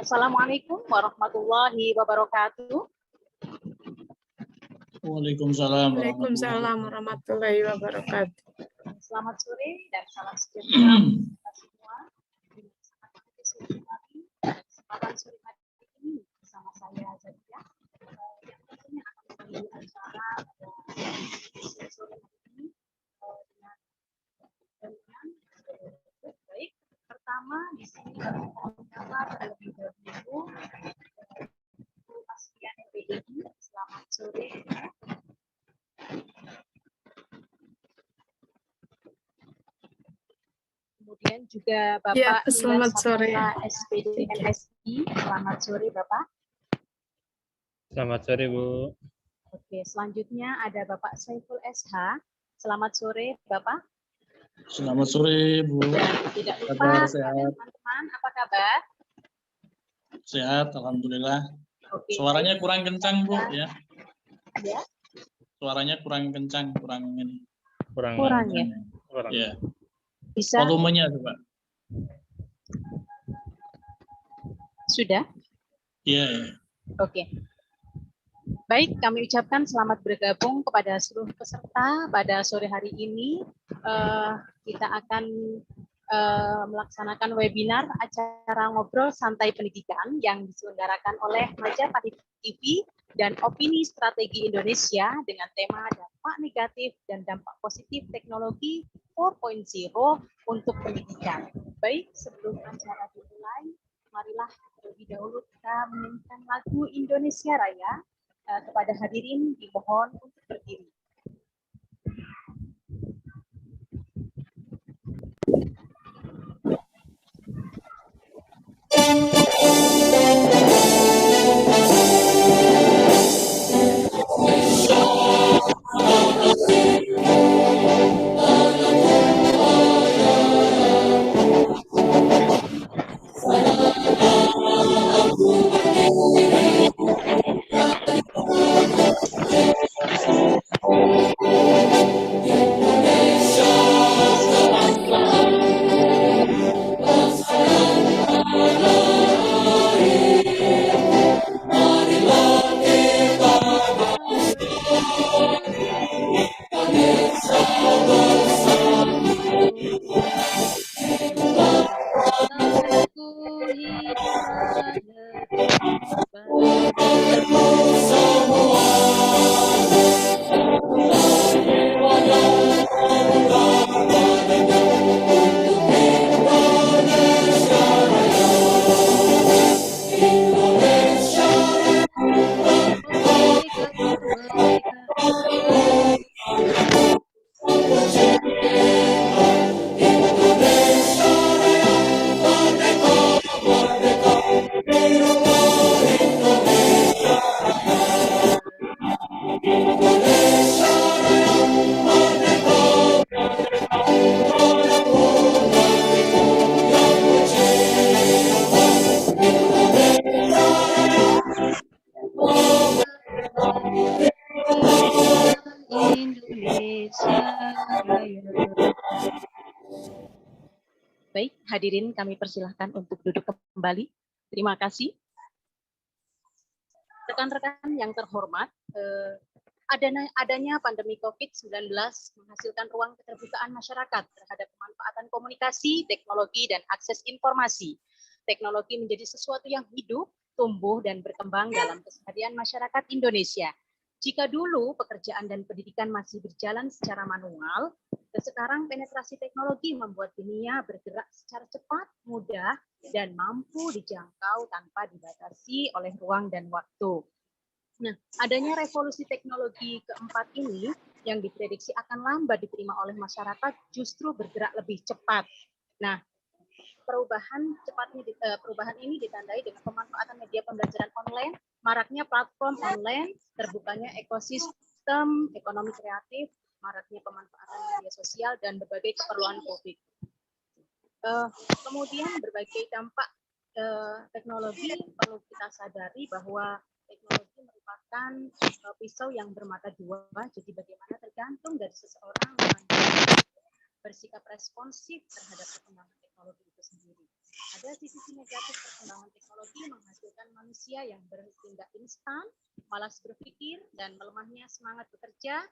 Assalamualaikum warahmatullahi wabarakatuh. Waalaikumsalam Waalaikumsalam warahmatullahi wabarakatuh. Selamat sore dan salam sejahtera kita semua. Kesempatan sore hari ini bersama saya Zakia yang tentunya akan menjadi acara pada sore hari ini dengan baik. Pertama di sini kami mencatat terlebih dahulu Pasien PDI. Selamat sore. Kemudian juga Bapak selamat sore. SPD MSI. Selamat sore Bapak. Selamat sore Bu. Oke, selanjutnya ada Bapak Saiful SH. Selamat sore Bapak. Selamat sore Bu. Dan tidak lupa sehat. teman-teman, apa kabar? Sehat, alhamdulillah. Oke, Suaranya kurang kencang Bu ya. Ya. Suaranya kurang kencang, kurang ini. Kurang ya. Kurang. Ya. Bisa? Volumenya coba. Sudah? Iya. Ya. Oke. Baik, kami ucapkan selamat bergabung kepada seluruh peserta pada sore hari ini. Kita akan melaksanakan webinar acara ngobrol santai pendidikan yang diselenggarakan oleh Majapahit TV dan Opini Strategi Indonesia dengan tema dampak negatif dan dampak positif teknologi 4.0 untuk pendidikan. Baik, sebelum acara dimulai, marilah terlebih dahulu kita menyanyikan lagu Indonesia Raya. Kepada hadirin dimohon untuk berdiri. Baik, hadirin kami persilahkan untuk duduk kembali. Terima kasih. Rekan-rekan yang terhormat, adanya pandemi COVID-19 menghasilkan ruang keterbukaan masyarakat terhadap pemanfaatan komunikasi, teknologi, dan akses informasi. Teknologi menjadi sesuatu yang hidup, tumbuh, dan berkembang dalam keseharian masyarakat Indonesia. Jika dulu pekerjaan dan pendidikan masih berjalan secara manual, sekarang penetrasi teknologi membuat dunia bergerak secara cepat, mudah, dan mampu dijangkau tanpa dibatasi oleh ruang dan waktu. Nah, adanya revolusi teknologi keempat ini yang diprediksi akan lambat diterima oleh masyarakat justru bergerak lebih cepat. Nah, perubahan ini ditandai dengan pemanfaatan media pembelajaran online, maraknya platform online, terbukanya ekosistem ekonomi kreatif, maraknya pemanfaatan media sosial, dan berbagai keperluan publik. Kemudian berbagai dampak teknologi perlu kita sadari bahwa teknologi merupakan pisau yang bermata dua, jadi bagaimana tergantung dari seseorang bersikap responsif terhadap perkembangan teknologi itu sendiri. Ada sisi negatif perkembangan teknologi menghasilkan manusia yang bertindak instan, malas berpikir, dan melemahnya semangat bekerja,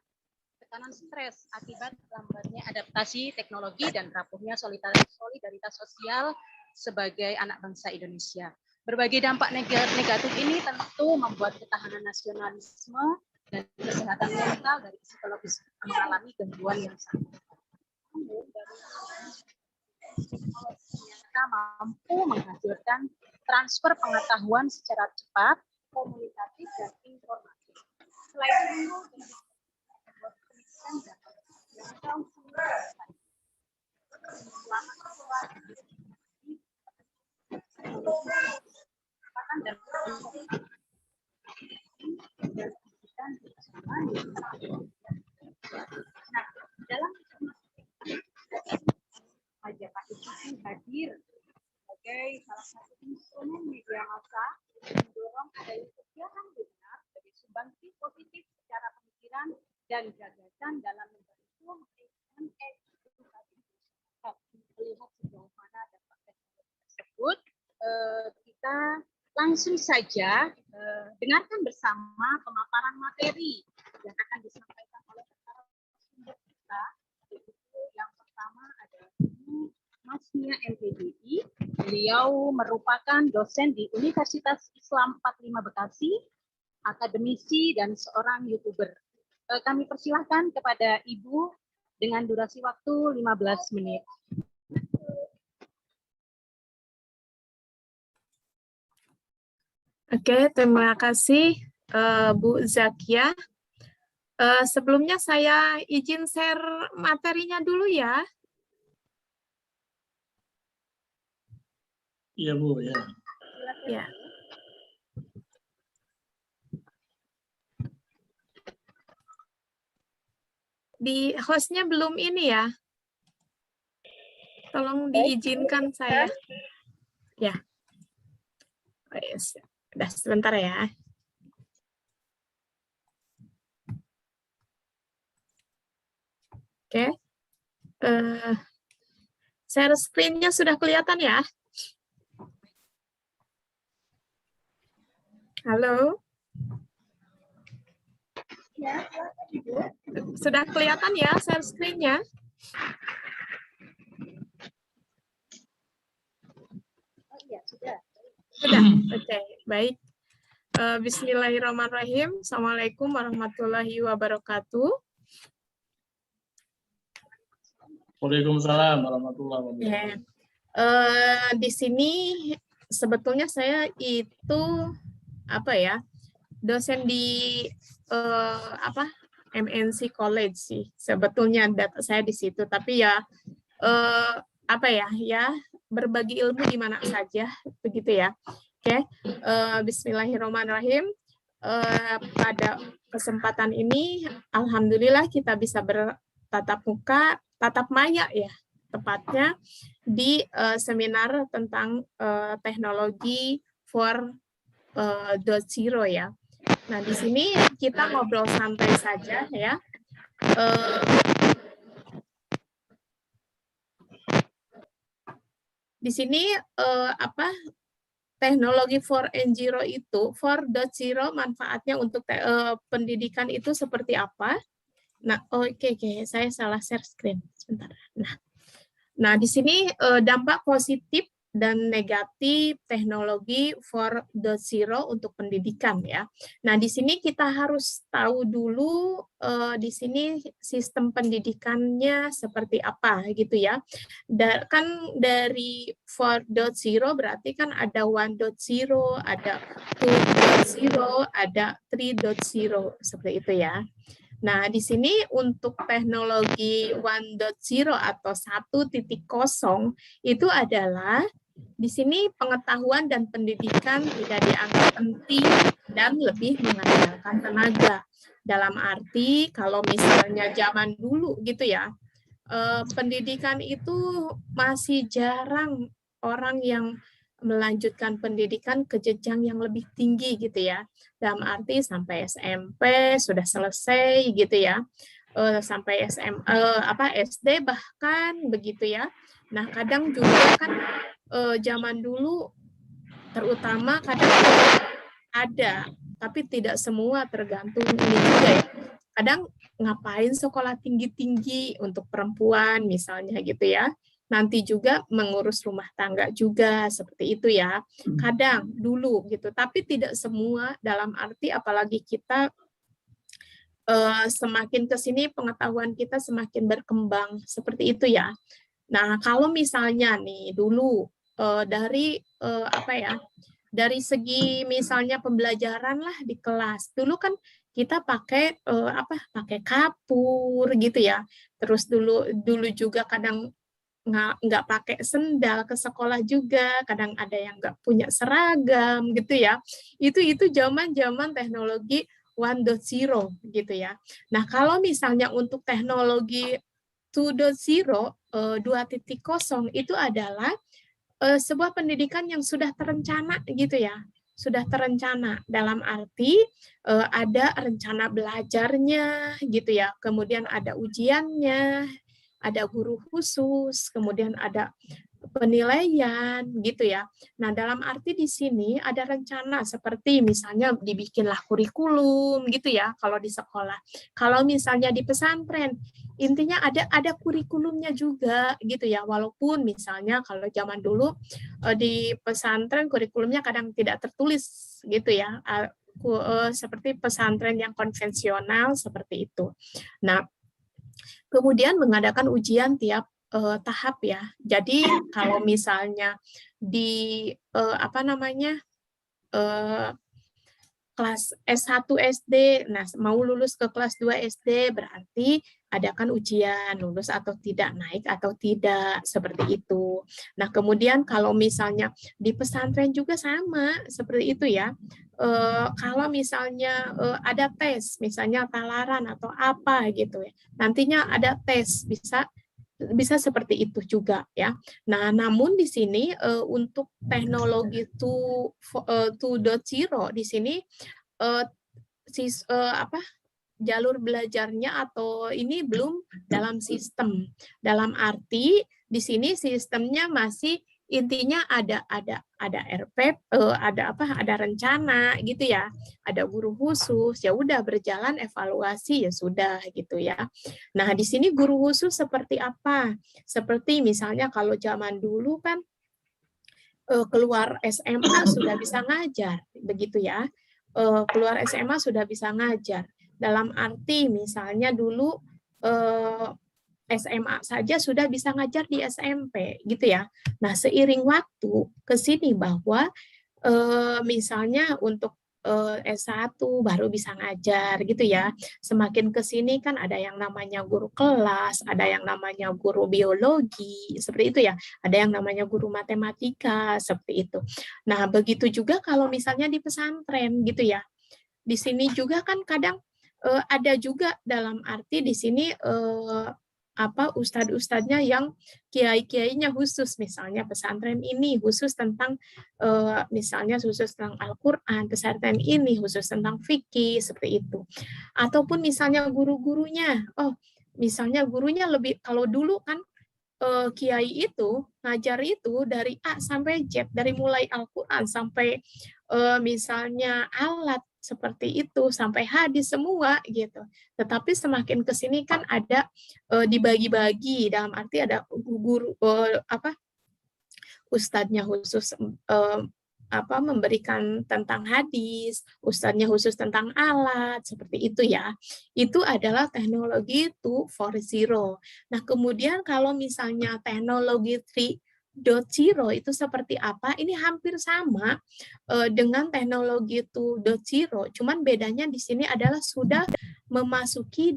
tekanan stres akibat lambatnya adaptasi teknologi dan rapuhnya solidaritas sosial sebagai anak bangsa Indonesia. Berbagai dampak negatif ini tentu membuat ketahanan nasionalisme dan kesehatan mental dari psikologis mengalami gangguan yang sangat ternyata mampu menghasilkan transfer pengetahuan secara cepat, komunikatif, dan informatif. Selain itu, pendidikan dapat dalam Majapahit itu hadir sebagai salah satu instrumen media massa mendorong adanya kegiatan benar sebagai sumbangsi positif secara pemikiran dan gagasan dalam membantu memberikan edukasi melihat sejauh mana dampak teknologi tersebut. Kita langsung saja dengarkan bersama pemaparan materi yang akan disampaikan oleh narasumber kita. Yang pertama adalah Mas Nia MPDI. Beliau merupakan dosen di Universitas Islam 45 Bekasi, akademisi dan seorang YouTuber. Kami persilahkan kepada Ibu dengan durasi waktu 15 menit. Oke, terima kasih Bu Zakia. Sebelumnya saya izin share materinya dulu ya. Iya Bu, ya. Ya. Di hostnya belum ini ya. Tolong diizinkan saya. Ya. Oh, yes. Udah sebentar ya. Oke. Share screen-nya sudah kelihatan ya? Halo? Sudah kelihatan ya share screen-nya? Oh iya, sudah. Sudah, oke, baik. Bismillahirrahmanirrahim. Assalamualaikum warahmatullahi wabarakatuh. Waalaikumsalam warahmatullahi wabarakatuh. Di sini sebetulnya saya itu dosen di MNC College sih. Sebetulnya data saya di situ, tapi ya berbagi ilmu di mana saja begitu ya. Oke, Bismillahirrahmanirrahim. Pada kesempatan ini, alhamdulillah kita bisa bertatap muka, tatap maya ya, tepatnya di seminar tentang teknologi 4.0 ya. Nah, di sini kita ngobrol santai saja ya. Di sini teknologi 4.0 itu 4.0 manfaatnya untuk pendidikan itu seperti apa? Nah, oke, saya salah share screen sebentar. Nah, di sini dampak positif dan negatif teknologi 4.0 untuk pendidikan ya. Nah, di sini kita harus tahu dulu di sini sistem pendidikannya seperti apa gitu ya. Kan dari 4.0 berarti kan ada 1.0, ada 2.0, ada 3.0 seperti itu ya. Nah, di sini untuk teknologi 1.0 atau 1.0 itu adalah di sini pengetahuan dan pendidikan tidak dianggap penting dan lebih mengandalkan tenaga. Dalam arti kalau misalnya zaman dulu gitu ya, pendidikan itu masih jarang orang yang melanjutkan pendidikan ke jenjang yang lebih tinggi gitu ya. Dalam arti sampai SMP sudah selesai gitu ya. sampai SD bahkan begitu ya. Nah, kadang juga kan zaman dulu terutama kadang ada, tapi tidak semua, tergantung ini juga ya. Kadang ngapain sekolah tinggi-tinggi untuk perempuan misalnya gitu ya. Nanti juga mengurus rumah tangga juga seperti itu ya. Kadang dulu gitu, tapi tidak semua, dalam arti apalagi kita semakin ke sini pengetahuan kita semakin berkembang seperti itu ya. Nah, kalau misalnya nih dulu dari dari segi misalnya pembelajaran lah di kelas. Dulu kan kita pakai pakai kapur gitu ya. Terus dulu juga kadang nggak pakai sendal ke sekolah juga, kadang ada yang nggak punya seragam gitu ya. Itu zaman-zaman teknologi 1.0 gitu ya. Nah, kalau misalnya untuk teknologi 2.0, 2.0 itu adalah sebuah pendidikan yang sudah terencana gitu ya. Sudah terencana dalam arti ada rencana belajarnya gitu ya. Kemudian ada ujiannya, ada guru khusus, kemudian ada penilaian gitu ya. Nah, dalam arti di sini ada rencana seperti misalnya dibikinlah kurikulum gitu ya kalau di sekolah. Kalau misalnya di pesantren, intinya ada kurikulumnya juga gitu ya. Walaupun misalnya kalau zaman dulu di pesantren kurikulumnya kadang tidak tertulis gitu ya. Seperti pesantren yang konvensional seperti itu. Nah, kemudian mengadakan ujian tiap tahap ya. Jadi kalau misalnya di kelas S1 SD, nah mau lulus ke kelas 2 SD berarti adakan ujian lulus atau tidak, naik atau tidak, seperti itu. Nah, kemudian kalau misalnya di pesantren juga sama seperti itu ya. Kalau misalnya ada tes, misalnya talaran atau apa gitu ya. Nantinya ada tes, bisa seperti itu juga ya. Nah, namun di sini untuk teknologi 2.0 di sini jalur belajarnya atau ini belum dalam sistem. Dalam arti di sini sistemnya masih intinya ada RP, ada rencana gitu ya, ada guru khusus, ya udah berjalan evaluasi ya sudah gitu ya. Nah, di sini guru khusus seperti apa? Seperti misalnya kalau zaman dulu kan keluar SMA sudah bisa ngajar, begitu ya. Keluar SMA sudah bisa ngajar. Dalam arti misalnya dulu SMA saja sudah bisa ngajar di SMP gitu ya. Nah, seiring waktu ke sini bahwa misalnya untuk S1 baru bisa ngajar gitu ya. Semakin ke sini kan ada yang namanya guru kelas, ada yang namanya guru biologi, seperti itu ya. Ada yang namanya guru matematika, seperti itu. Nah, begitu juga kalau misalnya di pesantren gitu ya. Di sini juga kan kadang ada juga dalam arti di sini ustadz-ustadznya yang kiai-kiainya khusus, misalnya pesantren ini khusus tentang misalnya khusus tentang Al-Quran, pesantren ini khusus tentang fikih, seperti itu. Ataupun misalnya guru-gurunya, misalnya gurunya lebih, kalau dulu kan kiai itu ngajar itu dari A sampai Z, dari mulai Al-Quran sampai misalnya alat seperti itu sampai hadis semua gitu. Tetapi semakin ke sini kan ada dibagi-bagi, dalam arti ada guru ustadznya khusus memberikan tentang hadis, ustadznya khusus tentang alat, seperti itu ya. Itu adalah teknologi 2.0. Nah, kemudian kalau misalnya teknologi 3.0 itu seperti apa? Ini hampir sama dengan teknologi 2.0, cuman bedanya di sini adalah sudah memasuki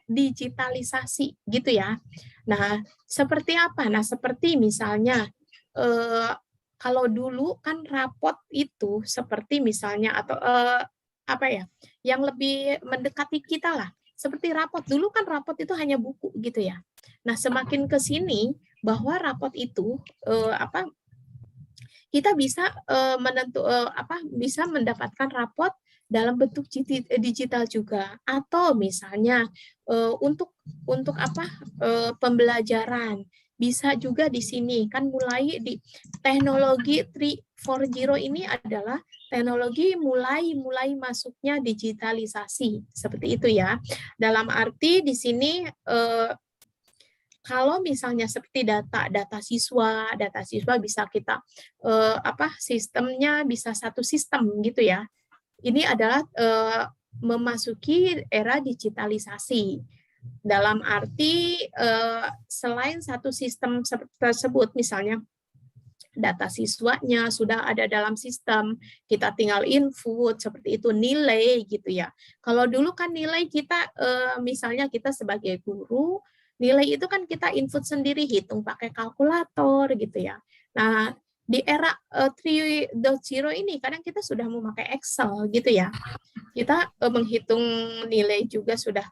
digitalisasi gitu ya. Nah, seperti apa? Nah, seperti misalnya kalau dulu kan rapot itu seperti misalnya atau yang lebih mendekati kita lah. Seperti rapot, dulu kan rapot itu hanya buku gitu ya. Nah, semakin ke sini bahwa rapot itu kita bisa bisa mendapatkan rapot dalam bentuk digital juga, atau misalnya untuk apa pembelajaran bisa juga di sini kan mulai di teknologi 340 ini adalah teknologi mulai masuknya digitalisasi seperti itu ya. Dalam arti di sini kalau misalnya seperti data siswa bisa kita sistemnya bisa satu sistem gitu ya. Ini adalah memasuki era digitalisasi. Dalam arti selain satu sistem tersebut, misalnya data siswanya sudah ada dalam sistem, kita tinggal input seperti itu, nilai gitu ya. Kalau dulu kan nilai kita misalnya kita sebagai guru, nilai itu kan kita input sendiri, hitung pakai kalkulator gitu ya. Nah, di era 3.0 ini kadang kita sudah memakai Excel gitu ya. Kita menghitung nilai juga sudah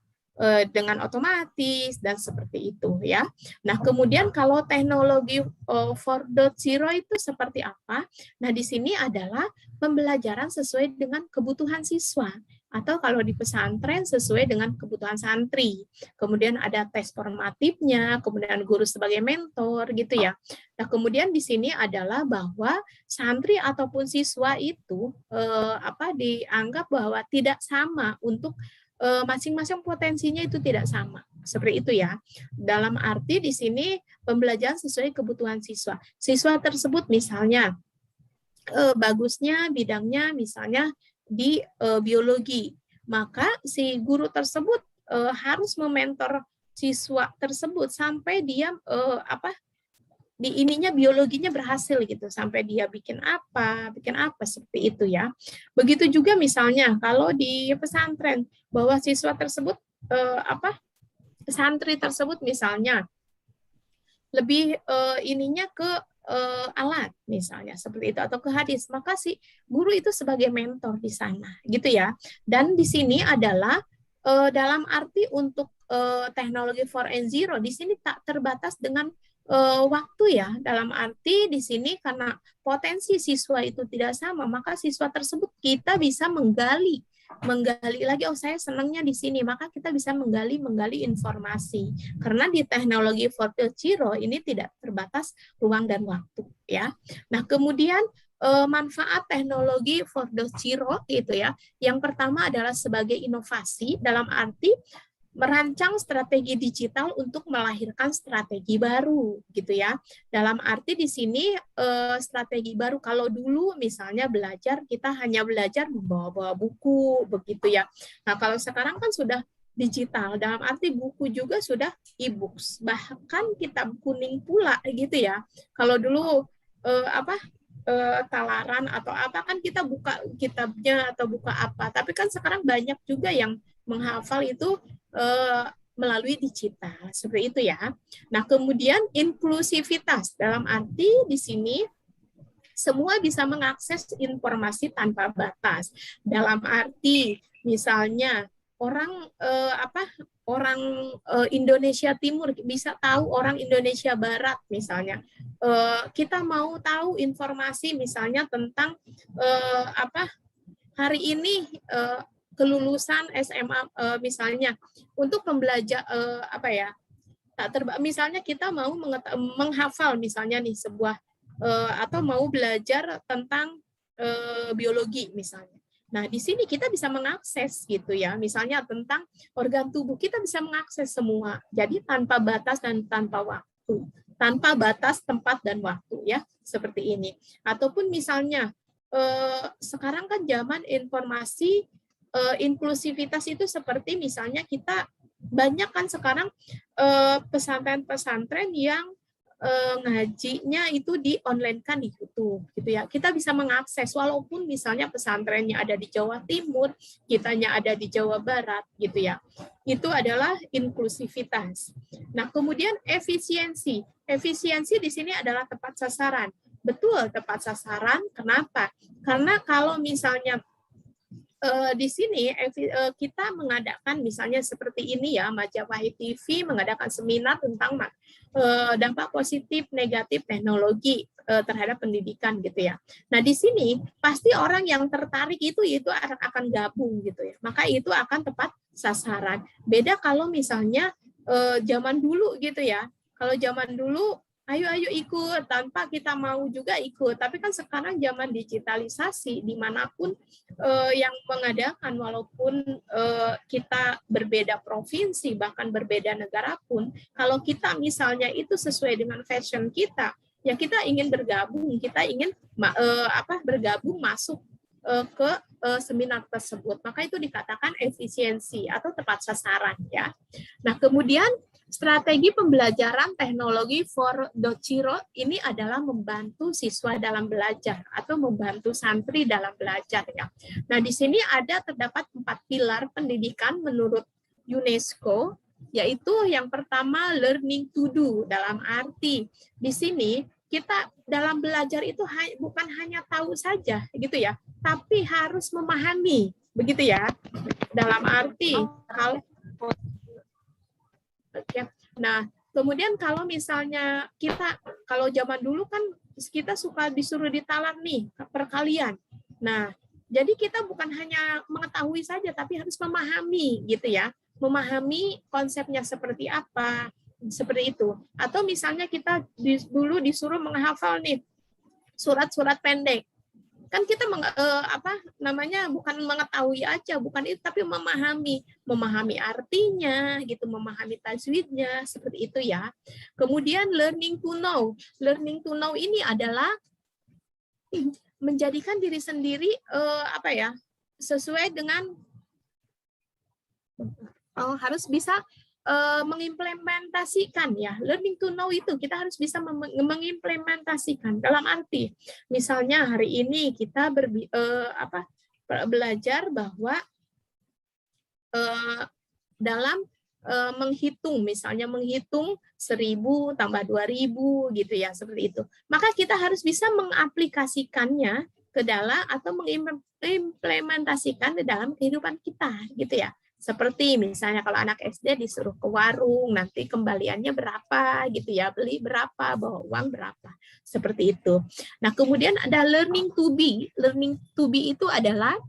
dengan otomatis dan seperti itu ya. Nah, kemudian kalau teknologi 4.0 itu seperti apa? Nah, di sini adalah pembelajaran sesuai dengan kebutuhan siswa, atau kalau di pesantren sesuai dengan kebutuhan santri. Kemudian ada tes formatifnya, kemudian guru sebagai mentor gitu ya. Nah, kemudian di sini adalah bahwa santri ataupun siswa itu dianggap bahwa tidak sama untuk masing-masing potensinya itu tidak sama. Seperti itu ya. Dalam arti di sini pembelajaran sesuai kebutuhan siswa. Siswa tersebut misalnya bagusnya bidangnya misalnya di biologi, maka si guru tersebut harus mementor siswa tersebut sampai dia di ininya biologinya berhasil gitu, sampai dia bikin apa seperti itu ya. Begitu juga misalnya kalau di pesantren bahwa siswa tersebut santri tersebut misalnya lebih ininya ke alat misalnya seperti itu atau ke hadis, maka si guru itu sebagai mentor di sana gitu ya. Dan di sini adalah dalam arti untuk teknologi 4.0 di sini tak terbatas dengan waktu ya. Dalam arti di sini karena potensi siswa itu tidak sama, maka siswa tersebut kita bisa menggali lagi, oh saya senangnya di sini, maka kita bisa menggali informasi. Karena di teknologi 4.0 ini tidak terbatas ruang dan waktu ya. Nah, kemudian manfaat teknologi 4.0 itu ya. Yang pertama adalah sebagai inovasi dalam arti merancang strategi digital untuk melahirkan strategi baru gitu ya. Dalam arti di sini strategi baru, kalau dulu misalnya belajar kita hanya belajar bawa buku begitu ya. Nah, kalau sekarang kan sudah digital, dalam arti buku juga sudah e-books, bahkan kitab kuning pula gitu ya. Kalau dulu talaran atau apa kan kita buka kitabnya atau buka apa, tapi kan sekarang banyak juga yang menghafal itu melalui digital seperti itu ya. Nah, kemudian inklusivitas dalam arti di sini semua bisa mengakses informasi tanpa batas. Dalam arti misalnya orang Indonesia Timur bisa tahu orang Indonesia Barat misalnya. Kita mau tahu informasi misalnya tentang hari ini kelulusan SMA misalnya untuk pembelajar misalnya kita mau menghafal misalnya nih sebuah atau mau belajar tentang biologi misalnya. Nah, di sini kita bisa mengakses gitu ya, misalnya tentang organ tubuh kita bisa mengakses semua. Jadi tanpa batas dan tanpa waktu, tanpa batas tempat dan waktu ya, seperti ini. Ataupun misalnya sekarang kan zaman informasi inklusivitas itu seperti misalnya kita banyak kan sekarang pesantren-pesantren yang ngajinya itu di online kan di YouTube gitu ya. Kita bisa mengakses walaupun misalnya pesantrennya ada di Jawa Timur, kitanya ada di Jawa Barat gitu ya. Itu adalah inklusivitas. Nah, kemudian efisiensi. Efisiensi di sini adalah tepat sasaran. Betul, tepat sasaran. Kenapa? Karena kalau misalnya di sini kita mengadakan misalnya seperti ini ya, Majapahit TV mengadakan seminar tentang dampak positif negatif teknologi terhadap pendidikan gitu ya. Nah di sini pasti orang yang tertarik itu akan gabung gitu ya. Maka itu akan tepat sasaran. Beda kalau misalnya zaman dulu gitu ya. Kalau zaman dulu ayo ikut tanpa kita mau juga ikut. Tapi kan sekarang zaman digitalisasi dimanapun yang mengadakan walaupun kita berbeda provinsi bahkan berbeda negara pun, kalau kita misalnya itu sesuai dengan fashion kita, ya kita ingin bergabung, kita ingin bergabung masuk ke seminar tersebut. Maka itu dikatakan efisiensi atau tepat sasaran ya. Nah, kemudian strategi pembelajaran teknologi 4.0 ini adalah membantu siswa dalam belajar atau membantu santri dalam belajar ya. Nah, di sini terdapat 4 pilar pendidikan menurut UNESCO, yaitu yang pertama learning to do, dalam arti di sini kita dalam belajar itu bukan hanya tahu saja gitu ya, tapi harus memahami, begitu ya. Dalam arti nah, kemudian kalau misalnya kalau zaman dulu kan kita suka disuruh ditalan nih perkalian. Nah, jadi kita bukan hanya mengetahui saja, tapi harus memahami gitu ya. Memahami konsepnya seperti apa, seperti itu. Atau misalnya kita dulu disuruh menghafal nih surat-surat pendek. Kan kita bukan mengetahui aja, bukan itu, tapi memahami artinya gitu, memahami tajwidnya, seperti itu ya. Kemudian learning to know ini adalah menjadikan diri sendiri sesuai dengan harus bisa mengimplementasikan ya. Learning to know itu kita harus bisa mengimplementasikan dalam arti misalnya hari ini kita belajar bahwa dalam menghitung 1000 tambah 2000 gitu ya, seperti itu. Maka kita harus bisa mengaplikasikannya ke dalam atau mengimplementasikan di dalam kehidupan kita gitu ya. Seperti misalnya kalau anak SD disuruh ke warung, nanti kembaliannya berapa gitu ya, beli berapa, bawa uang berapa, seperti itu. Nah, kemudian ada learning to be. Learning to be itu adalah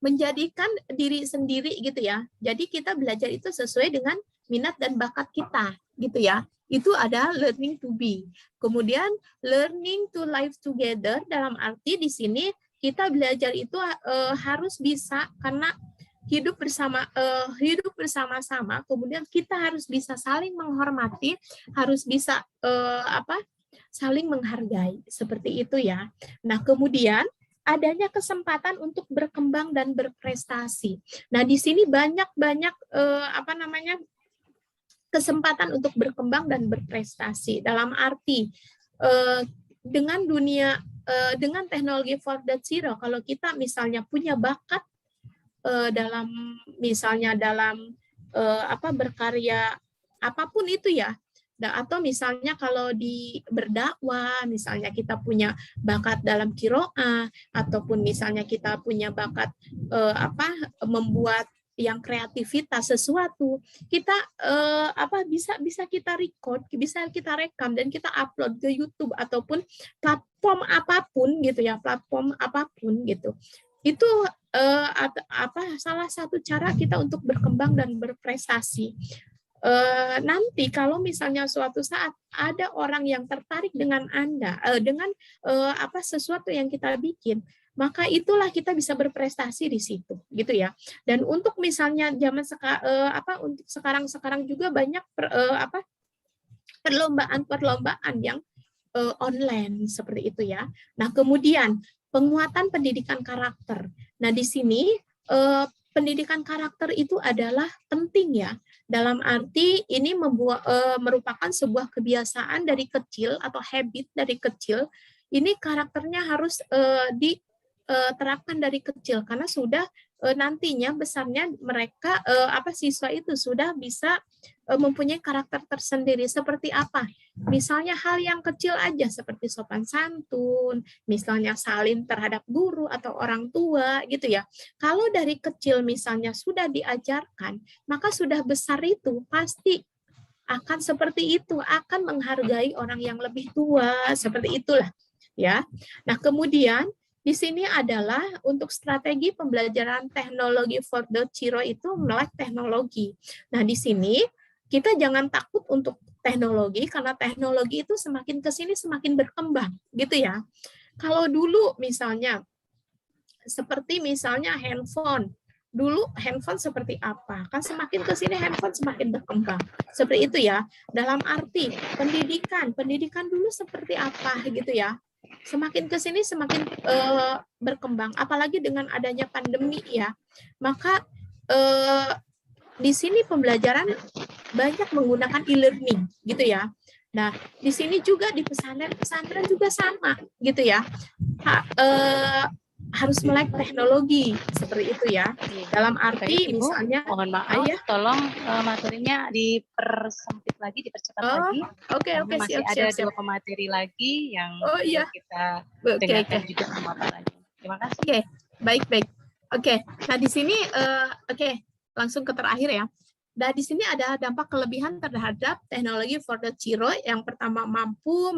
menjadikan diri sendiri gitu ya. Jadi kita belajar itu sesuai dengan minat dan bakat kita gitu ya. Itu ada learning to be. Kemudian learning to live together, dalam arti di sini kita belajar itu harus bisa karena hidup bersama-sama, kemudian kita harus bisa saling menghormati, harus bisa saling menghargai, seperti itu ya. Nah, kemudian adanya kesempatan untuk berkembang dan berprestasi. Nah, di sini banyak kesempatan untuk berkembang dan berprestasi, dalam arti dengan teknologi 4.0, kalau kita misalnya punya bakat dalam berkarya apapun itu ya, atau misalnya kalau berdakwah, misalnya kita punya bakat dalam qiraah, ataupun misalnya kita punya bakat membuat yang kreativitas sesuatu, kita bisa kita record, bisa kita rekam dan kita upload ke YouTube ataupun platform apapun gitu ya, itu salah satu cara kita untuk berkembang dan berprestasi. Nanti kalau misalnya suatu saat ada orang yang tertarik dengan Anda, dengan sesuatu yang kita bikin, maka itulah kita bisa berprestasi di situ, gitu ya. Dan untuk misalnya untuk sekarang juga banyak perlombaan yang online seperti itu ya. Nah, kemudian penguatan pendidikan karakter. Nah, di sini pendidikan karakter itu adalah penting ya. Dalam arti ini merupakan sebuah kebiasaan dari kecil atau habit dari kecil. Ini karakternya harus diterapkan dari kecil karena sudah nantinya besarnya mereka siswa itu sudah bisa mempunyai karakter tersendiri. Seperti apa? Misalnya hal yang kecil aja seperti sopan santun, misalnya salin terhadap guru atau orang tua gitu ya. Kalau dari kecil misalnya sudah diajarkan, maka sudah besar itu pasti akan seperti itu, akan menghargai orang yang lebih tua, seperti itulah ya. Nah, kemudian di sini adalah untuk strategi pembelajaran teknologi 4.0 itu melek teknologi. Nah, di sini kita jangan takut untuk teknologi karena teknologi itu semakin ke sini semakin berkembang, gitu ya. Kalau dulu misalnya seperti misalnya handphone. Dulu handphone seperti apa? Kan semakin ke sini handphone semakin berkembang. Seperti itu ya. Dalam arti pendidikan dulu seperti apa gitu ya. Semakin ke sini semakin berkembang. Apalagi dengan adanya pandemi ya. Maka di sini pembelajaran banyak menggunakan e-learning gitu ya. Nah, di sini juga di pesantren juga sama gitu ya. Harus melek teknologi seperti itu ya. Dalam arti Baik, Ibu, misalnya mohon maaf, ya. tolong materinya dipersempit lagi, dipercepat lagi. Oke, Masih siap, ada siap. 2 pemateri lagi yang iya. kita Oke. dengarkan juga pemaparannya. Terima kasih. Oke, baik. Oke, nah di sini langsung ke terakhir ya. Nah, di sini ada dampak kelebihan terhadap teknologi 4.0. Yang pertama, mampu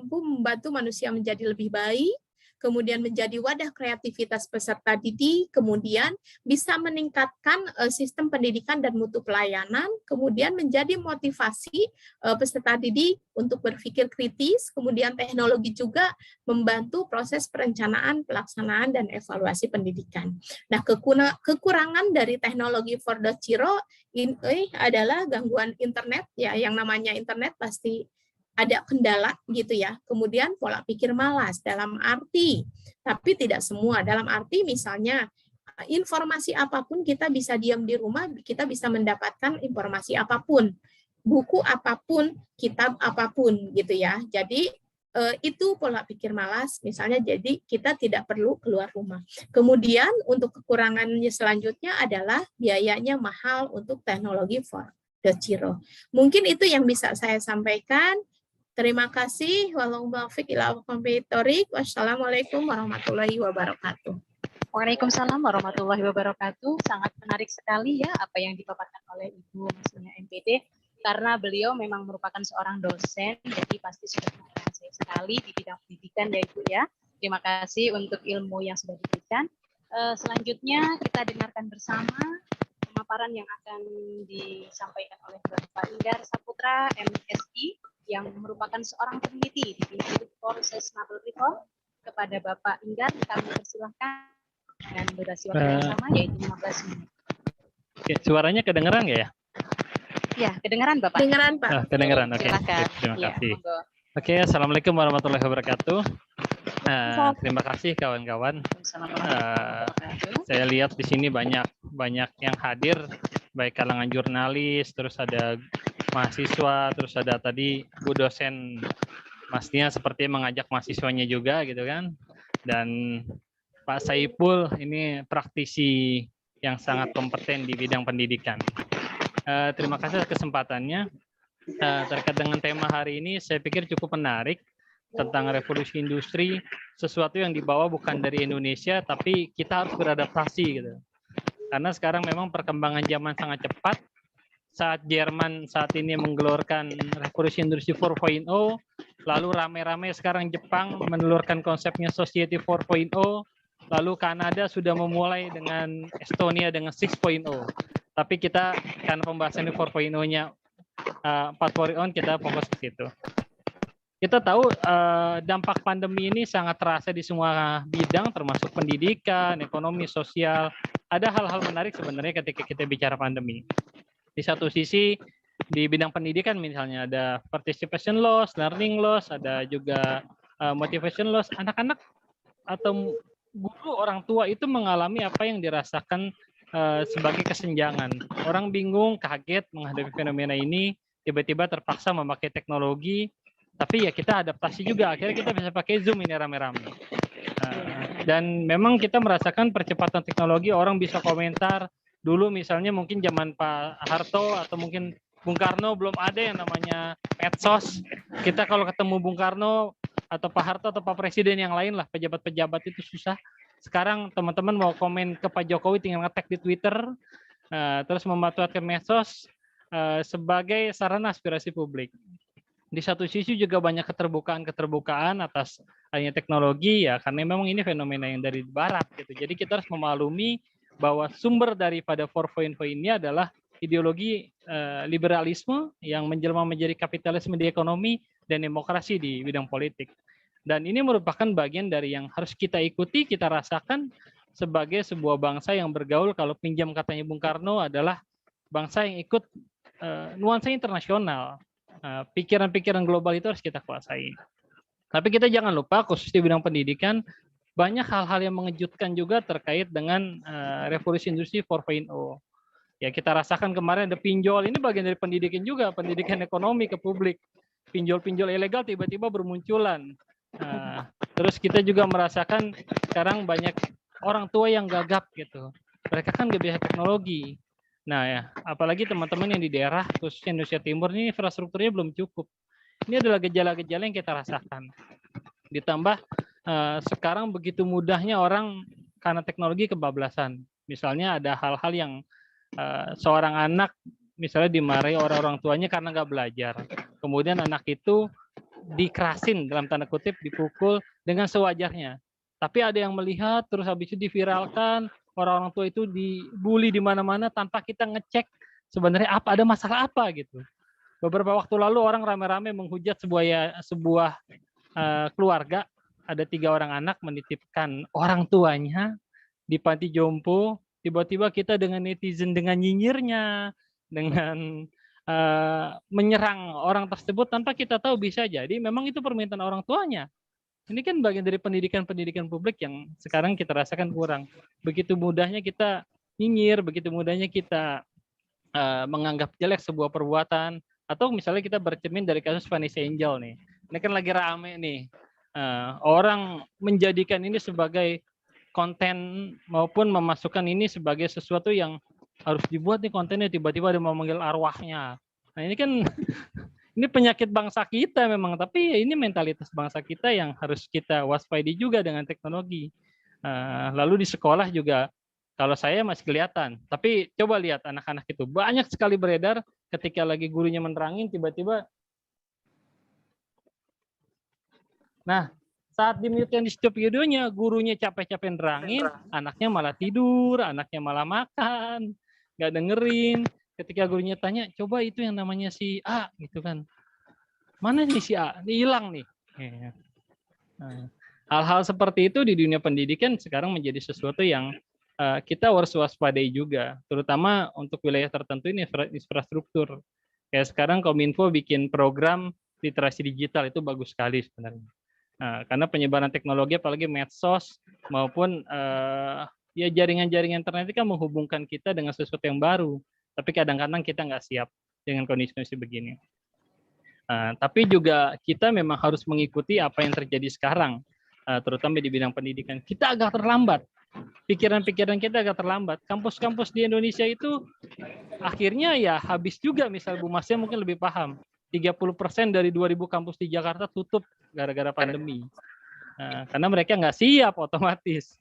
membantu manusia menjadi lebih baik, kemudian menjadi wadah kreativitas peserta didik, kemudian bisa meningkatkan sistem pendidikan dan mutu pelayanan, kemudian menjadi motivasi peserta didik untuk berpikir kritis, kemudian teknologi juga membantu proses perencanaan, pelaksanaan, dan evaluasi pendidikan. Nah, kekurangan dari teknologi 4.0 ini adalah gangguan internet, ya, yang namanya internet pasti ada kendala gitu ya. Kemudian pola pikir malas dalam arti, tapi tidak semua. Dalam arti misalnya informasi apapun kita bisa diam di rumah, kita bisa mendapatkan informasi apapun, buku apapun, kitab apapun gitu ya. Jadi itu pola pikir malas misalnya, jadi kita tidak perlu keluar rumah. Kemudian untuk kekurangannya selanjutnya adalah biayanya mahal untuk teknologi 4.0. Mungkin itu yang bisa saya sampaikan. Terima kasih. Wassalamualaikum warahmatullahi wabarakatuh. Waalaikumsalam warahmatullahi wabarakatuh. Sangat menarik sekali ya apa yang dipaparkan oleh Ibu Masnya MPD, karena beliau memang merupakan seorang dosen, jadi pasti sudah menguasai sekali di bidang pendidikan ya Ibu ya. Terima kasih untuk ilmu yang sudah diberikan. Selanjutnya kita dengarkan bersama pemaparan yang akan disampaikan oleh Bapak Inggar Saputra, MSI, yang merupakan seorang peneliti di Institute for Sustainable Reform. Kepada Bapak Inggar, kami persilahkan dengan durasi waktu yang sama, yaitu 15 menit. Oke, suaranya kedengeran nggak ya? Ya, kedengeran Bapak? Kedengeran Pak. Kedengeran, oke. Silakan. Terima kasih. Ya, oke, assalamualaikum warahmatullahi wabarakatuh. Terima kasih kawan-kawan. Saya lihat di sini banyak yang hadir, baik kalangan jurnalis, terus ada mahasiswa, terus ada tadi Bu dosen Masnya seperti mengajak mahasiswanya juga gitu kan. Dan Pak Saipul ini praktisi yang sangat kompeten di bidang pendidikan. Terima kasih atas kesempatannya. Terkait dengan tema hari ini, saya pikir cukup menarik tentang revolusi industri, sesuatu yang dibawa bukan dari Indonesia, tapi kita harus beradaptasi gitu. Karena sekarang memang perkembangan zaman sangat cepat. Saat Jerman saat ini menggelorkan revolusi industri 4.0, lalu rame-rame sekarang Jepang menelurkan konsepnya Society 4.0, lalu Kanada sudah memulai dengan Estonia dengan 6.0. Tapi kita karena pembahasan 4.0-nya 4.0, kita fokus ke situ. Kita tahu dampak pandemi ini sangat terasa di semua bidang, termasuk pendidikan, ekonomi, sosial. Ada hal-hal menarik sebenarnya ketika kita bicara pandemi. Di satu sisi, di bidang pendidikan misalnya ada participation loss, learning loss, ada juga motivation loss. Anak-anak atau guru, orang tua itu mengalami apa yang dirasakan sebagai kesenjangan. Orang bingung, kaget menghadapi fenomena ini, tiba-tiba terpaksa memakai teknologi, tapi ya kita adaptasi juga. Akhirnya kita bisa pakai Zoom ini rame-rame. Dan memang kita merasakan percepatan teknologi, orang bisa komentar. Dulu misalnya mungkin zaman Pak Harto atau mungkin Bung Karno belum ada yang namanya medsos. Kita kalau ketemu Bung Karno atau Pak Harto atau Pak Presiden yang lain lah, pejabat-pejabat itu susah. Sekarang teman-teman mau komen ke Pak Jokowi tinggal ngetek di Twitter, terus memanfaatkan medsos. sebagai sarana aspirasi publik. Di satu sisi juga banyak keterbukaan atas adanya teknologi ya, karena memang ini fenomena yang dari barat gitu. Jadi kita harus memaklumi bahwa sumber daripada 4.0 ini adalah ideologi liberalisme yang menjelma menjadi kapitalisme di ekonomi dan demokrasi di bidang politik. Dan ini merupakan bagian dari yang harus kita ikuti, kita rasakan sebagai sebuah bangsa yang bergaul, kalau pinjam katanya Bung Karno, adalah bangsa yang ikut nuansa internasional. Pikiran-pikiran global itu harus kita kuasai. Tapi kita jangan lupa, khusus di bidang pendidikan, banyak hal-hal yang mengejutkan juga terkait dengan revolusi industri 4.0. Ya, kita rasakan kemarin ada pinjol, ini bagian dari pendidikan juga, pendidikan ekonomi ke publik. Pinjol-pinjol ilegal tiba-tiba bermunculan. Terus kita juga merasakan sekarang banyak orang tua yang gagap gitu. Mereka kan gak bisa teknologi. Nah ya, apalagi teman-teman yang di daerah, khususnya Indonesia Timur, ini infrastrukturnya belum cukup. Ini adalah gejala-gejala yang kita rasakan. Ditambah sekarang begitu mudahnya orang karena teknologi kebablasan. Misalnya ada hal-hal yang seorang anak misalnya dimarahi orang tuanya karena nggak belajar. Kemudian anak itu dikerasin dalam tanda kutip, dipukul dengan sewajarnya. Tapi ada yang melihat, terus habis itu diviralkan, orang-orang tua itu dibully di mana-mana tanpa kita ngecek sebenarnya ada masalah apa gitu. Beberapa waktu lalu orang rame-rame menghujat sebuah keluarga, ada 3 orang anak menitipkan orang tuanya di panti jompo. Tiba-tiba kita dengan netizen dengan nyinyirnya, dengan menyerang orang tersebut tanpa kita tahu, bisa jadi memang itu permintaan orang tuanya. Ini kan bagian dari pendidikan publik yang sekarang kita rasakan kurang. Begitu mudahnya kita nyinyir, begitu mudahnya kita menganggap jelek sebuah perbuatan, atau misalnya kita bercermin dari kasus Vanessa Angel nih. Ini kan lagi rame nih. Orang menjadikan ini sebagai konten maupun memasukkan ini sebagai sesuatu yang harus dibuat nih kontennya, tiba-tiba ada memanggil arwahnya. Nah ini kan ini penyakit bangsa kita memang, tapi ini mentalitas bangsa kita yang harus kita waspadi juga dengan teknologi. Lalu di sekolah juga, kalau saya masih kelihatan, tapi coba lihat anak-anak itu banyak sekali beredar ketika lagi gurunya menerangin, tiba-tiba, nah saat di-mute yang di stop videonya, gurunya capek-capek nerangin, anaknya malah tidur, anaknya malah makan, nggak dengerin. Ketika gurunya tanya, coba itu yang namanya si A, gitu kan. Mana nih si A? Ini hilang nih. Hal-hal seperti itu di dunia pendidikan sekarang menjadi sesuatu yang kita harus waspadai juga, terutama untuk wilayah tertentu ini infrastruktur. Kayak sekarang Kominfo bikin program literasi digital, itu bagus sekali sebenarnya. Karena penyebaran teknologi, apalagi medsos maupun ya jaringan-jaringan internet itu kan menghubungkan kita dengan sesuatu yang baru. Tapi kadang-kadang kita nggak siap dengan kondisi-kondisi begini. Tapi juga kita memang harus mengikuti apa yang terjadi sekarang, terutama di bidang pendidikan. Kita agak terlambat. Pikiran-pikiran kita agak terlambat. Kampus-kampus di Indonesia itu akhirnya ya habis juga. Misal Bu Masya mungkin lebih paham. 30% dari 2.000 kampus di Jakarta tutup gara-gara pandemi. Karena mereka nggak siap otomatis.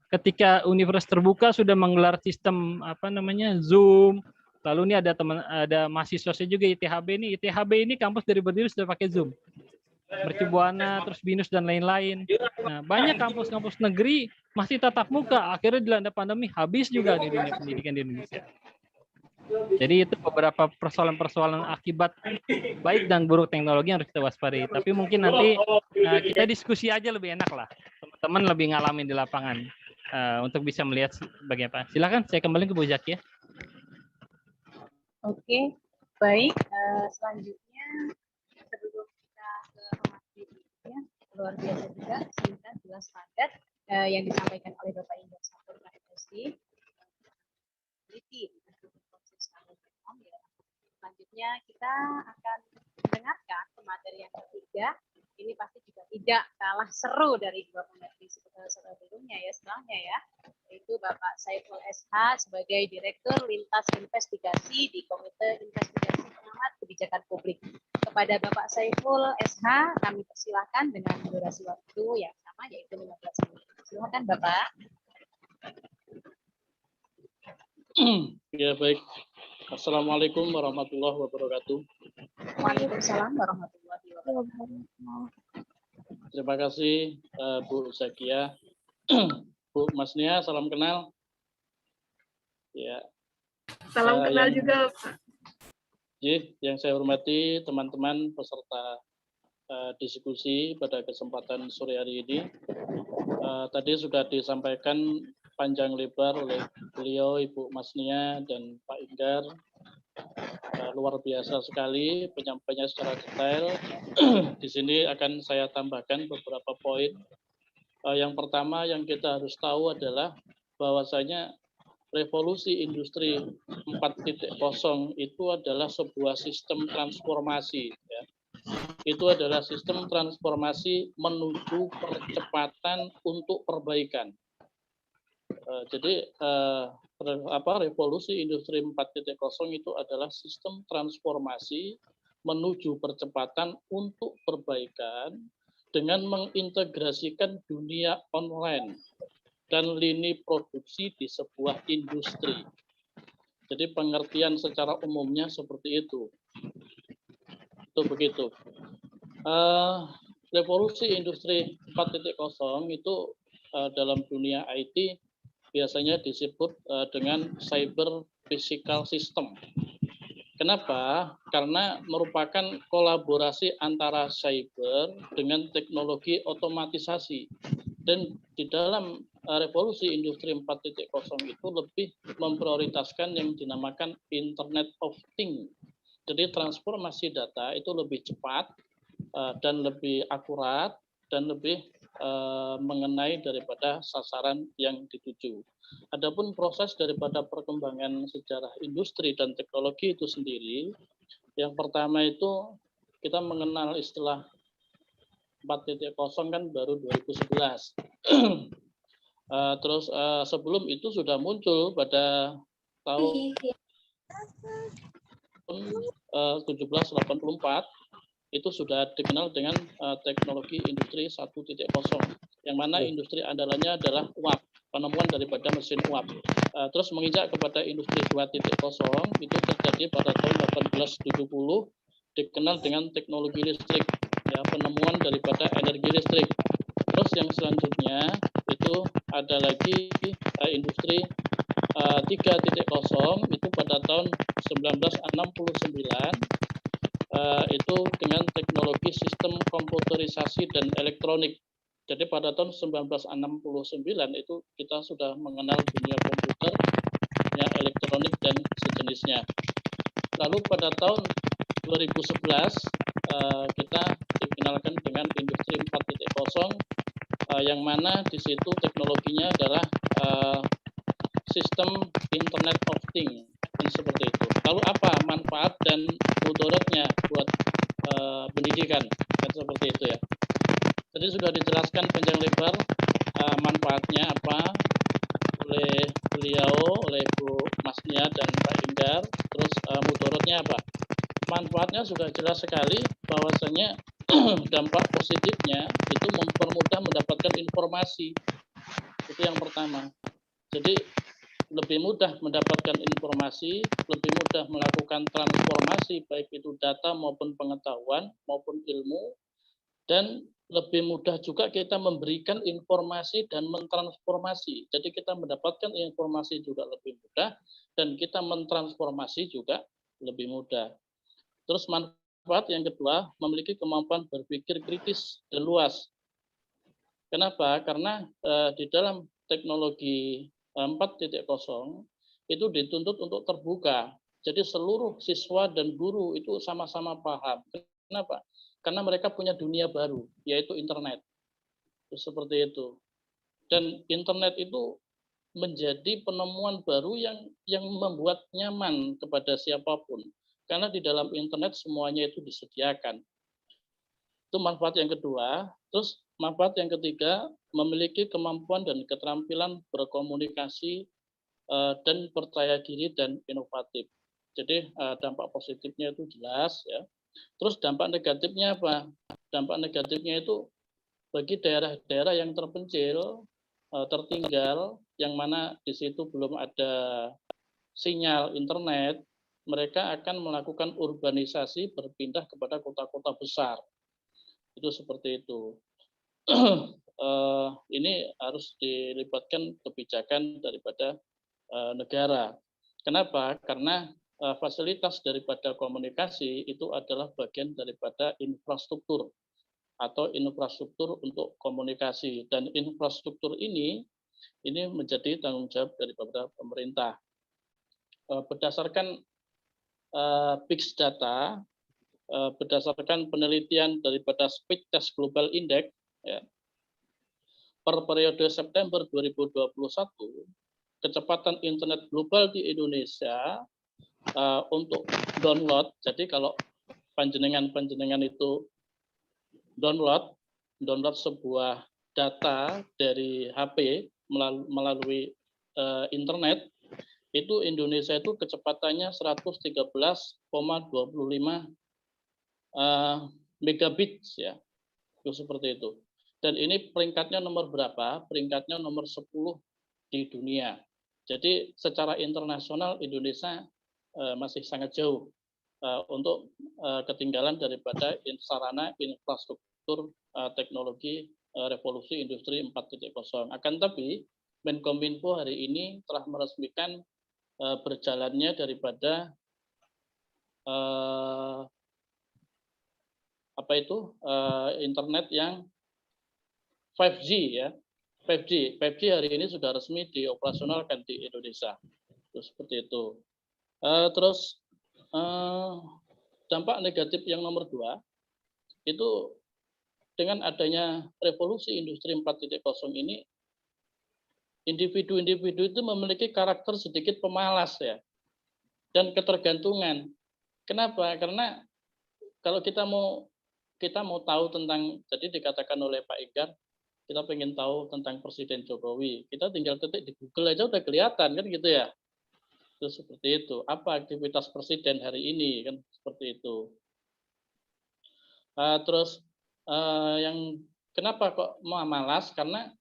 Ketika universitas terbuka sudah menggelar sistem Zoom, lalu ini ada mahasiswa juga ITHB ini. ITHB ini kampus dari berdiri sudah pakai Zoom. Mercubuana, terus BINUS dan lain-lain. Nah, banyak kampus-kampus negeri masih tatap muka. Akhirnya dilanda pandemi, habis juga di dunia pendidikan di Indonesia. Jadi itu beberapa persoalan-persoalan akibat baik dan buruk teknologi yang harus kita waspadai. Tapi mungkin nanti kita diskusi aja lebih enak lah. Teman-teman lebih ngalamin di lapangan untuk bisa melihat bagaimana. Silakan saya kembali ke Bu Zaki ya. Oke, baik. Selanjutnya sebelum kita ke materi berikutnya, luar biasa juga singkat jelas padat yang disampaikan oleh Bapak Indra Sakur KMSD. Selanjutnya kita akan mendengarkan pemateri yang ketiga. Ini pasti juga tidak kalah seru dari 2 pemateri sebelumnya ya, setelahnya ya. Yaitu Bapak Saiful SH sebagai Direktur Lintas Investigasi di Komite Investigasi Pengamat Kebijakan Publik. Kepada Bapak Saiful SH kami persilahkan dengan durasi waktu yang sama yaitu 15 menit. Silakan Bapak. Ya baik. Assalamualaikum warahmatullahi wabarakatuh. Waalaikumsalam warahmatullahi wabarakatuh. Terima kasih Bu Zakia. Bu Masnia, salam kenal. Ya. Salam kenal juga, Pak. Yang saya hormati teman-teman peserta diskusi pada kesempatan sore hari ini. Tadi sudah disampaikan panjang lebar oleh beliau, Ibu Masnia dan Pak Inggar. Luar biasa sekali penyampaiannya secara detail. Di sini akan saya tambahkan beberapa poin. Yang pertama yang kita harus tahu adalah bahwasanya revolusi industri 4.0 itu adalah sebuah sistem transformasi. Ya. Itu adalah sistem transformasi menuju percepatan untuk perbaikan. Jadi revolusi industri 4.0 itu adalah sistem transformasi menuju percepatan untuk perbaikan dengan mengintegrasikan dunia online dan lini produksi di sebuah industri. Jadi pengertian secara umumnya seperti itu. Itu begitu. Revolusi industri 4.0 itu dalam dunia IT biasanya disebut dengan cyber physical system. Kenapa? Karena merupakan kolaborasi antara cyber dengan teknologi otomatisasi. Dan di dalam revolusi industri 4.0 itu lebih memprioritaskan yang dinamakan Internet of Things. Jadi transformasi data itu lebih cepat dan lebih akurat dan lebih mengenai daripada sasaran yang dituju. Adapun proses daripada perkembangan sejarah industri dan teknologi itu sendiri, yang pertama itu kita mengenal istilah 4.0 kan baru 2011. Terus sebelum itu sudah muncul pada tahun 1784 itu sudah dikenal dengan teknologi industri 1.0, yang mana industri andalannya adalah uap, penemuan daripada mesin uap. Terus menginjak kepada industri 2.0 itu terjadi pada tahun 1870, dikenal dengan teknologi listrik, ya, penemuan daripada energi listrik. Terus yang selanjutnya itu ada lagi industri 3.0 itu pada tahun 1969. Itu dengan teknologi sistem komputerisasi dan elektronik. Jadi pada tahun 1969 itu kita sudah mengenal dunia komputer, ya, elektronik dan sejenisnya. Lalu pada tahun 2011 kita dikenalkan dengan industri 4.0 yang mana di situ teknologinya adalah sistem Internet of Things. Seperti itu. Lalu apa manfaat dan mudaratnya buat pendidikan? Dan seperti itu ya. Tadi sudah dijelaskan panjang lebar manfaatnya apa oleh beliau, oleh Bu Masnia dan Pak Inggar. Terus mudaratnya apa? Manfaatnya sudah jelas sekali bahwasanya dampak positifnya itu mempermudah mendapatkan informasi. Itu yang pertama. Jadi lebih mudah mendapatkan informasi, lebih mudah melakukan transformasi, baik itu data maupun pengetahuan maupun ilmu, dan lebih mudah juga kita memberikan informasi dan mentransformasi. Jadi kita mendapatkan informasi juga lebih mudah, dan kita mentransformasi juga lebih mudah. Terus manfaat yang kedua, memiliki kemampuan berpikir kritis dan luas. Kenapa? Karena di dalam teknologi 4.0 itu dituntut untuk terbuka. Jadi seluruh siswa dan guru itu sama-sama paham. Kenapa? Karena mereka punya dunia baru, yaitu internet. Seperti itu. Dan internet itu menjadi penemuan baru yang membuat nyaman kepada siapapun. Karena di dalam internet semuanya itu disediakan. Itu manfaat yang kedua. Terus manfaat yang ketiga, memiliki kemampuan dan keterampilan berkomunikasi dan percaya diri dan inovatif. Jadi dampak positifnya itu jelas ya. Terus dampak negatifnya apa? Dampak negatifnya itu bagi daerah-daerah yang terpencil, tertinggal, yang mana di situ belum ada sinyal internet, mereka akan melakukan urbanisasi berpindah kepada kota-kota besar. Itu seperti itu. Ini harus dilibatkan kebijakan daripada negara. Kenapa? Karena fasilitas daripada komunikasi itu adalah bagian daripada infrastruktur atau infrastruktur untuk komunikasi, dan infrastruktur ini menjadi tanggung jawab daripada pemerintah. Berdasarkan big data, berdasarkan penelitian daripada Speed Test Global Index, ya, per periode September 2021, kecepatan internet global di Indonesia untuk download. Jadi kalau panjenengan itu download sebuah data dari HP melalui internet, itu Indonesia itu kecepatannya 113,25 megabit, ya. Itu seperti itu. Dan ini peringkatnya nomor berapa? Peringkatnya nomor 10 di dunia. Jadi secara internasional Indonesia masih sangat jauh untuk ketinggalan daripada sarana infrastruktur teknologi revolusi industri 4.0. Akan tapi Menkominfo hari ini telah meresmikan berjalannya daripada internet yang 5G, ya. 5G hari ini sudah resmi dioperasionalkan di Indonesia. Terus seperti itu. Terus dampak negatif yang nomor 2 itu dengan adanya revolusi industri 4.0 ini, individu-individu itu memiliki karakter sedikit pemalas, ya, dan ketergantungan. Kenapa? Karena kalau kita mau tahu tentang, jadi dikatakan oleh Pak Igar, kita pengen tahu tentang Presiden Jokowi, kita tinggal ketik di Google aja udah kelihatan, kan gitu ya. Itu seperti itu. Apa aktivitas Presiden hari ini, kan seperti itu. Terus yang kenapa kok malas? Karena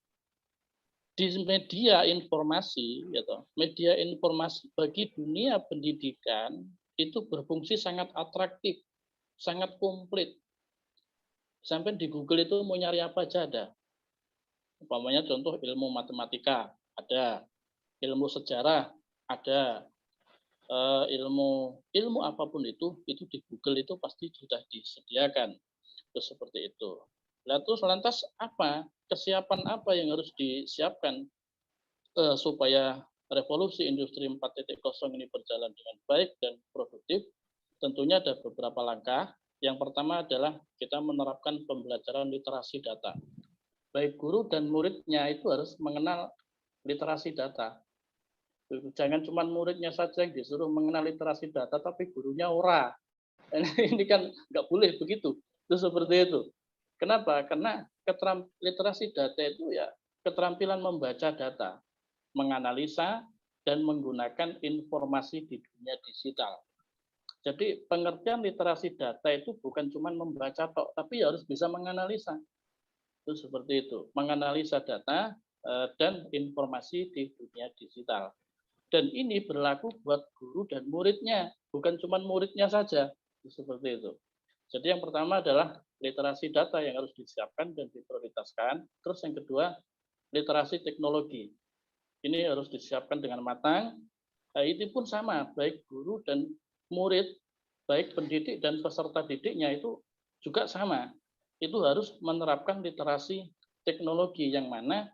di media informasi, gitu, media informasi bagi dunia pendidikan itu berfungsi sangat atraktif, sangat komplit. Sampai di Google itu mau nyari apa aja ada. Umpamanya contoh ilmu matematika ada, ilmu sejarah ada, ilmu apapun itu di Google itu pasti sudah disediakan. Terus seperti itu. Terus lantas apa? Kesiapan apa yang harus disiapkan supaya revolusi industri 4.0 ini berjalan dengan baik dan produktif? Tentunya ada beberapa langkah. Yang pertama adalah kita menerapkan pembelajaran literasi data. Baik guru dan muridnya itu harus mengenal literasi data. Jangan cuma muridnya saja yang disuruh mengenal literasi data, tapi gurunya ora. Ini kan nggak boleh begitu. Itu seperti itu. Kenapa? Karena literasi data itu ya keterampilan membaca data, menganalisa, dan menggunakan informasi di dunia digital. Jadi pengertian literasi data itu bukan cuma membaca tok, tapi harus bisa menganalisa. Itu seperti itu, menganalisa data dan informasi di dunia digital. Dan ini berlaku buat guru dan muridnya, bukan cuma muridnya saja. Itu seperti itu. Jadi yang pertama adalah literasi data yang harus disiapkan dan diprioritaskan. Terus yang kedua, literasi teknologi. Ini harus disiapkan dengan matang. Itu pun sama, baik guru dan murid, baik pendidik dan peserta didiknya itu juga sama. Itu harus menerapkan literasi teknologi yang mana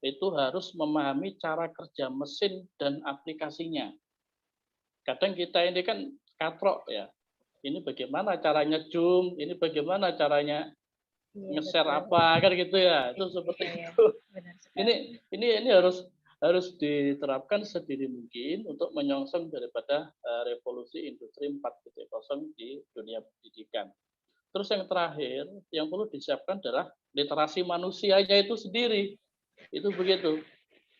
itu harus memahami cara kerja mesin dan aplikasinya. Kadang kita ini kan katrok, ya. Ini bagaimana caranya zoom, ini bagaimana caranya nge-share apa, kan gitu ya. Itu seperti itu. Ini harus diterapkan sedini mungkin untuk menyongsong daripada revolusi industri 4.0 di dunia pendidikan. Terus yang terakhir yang perlu disiapkan adalah literasi manusianya itu sendiri. Itu begitu.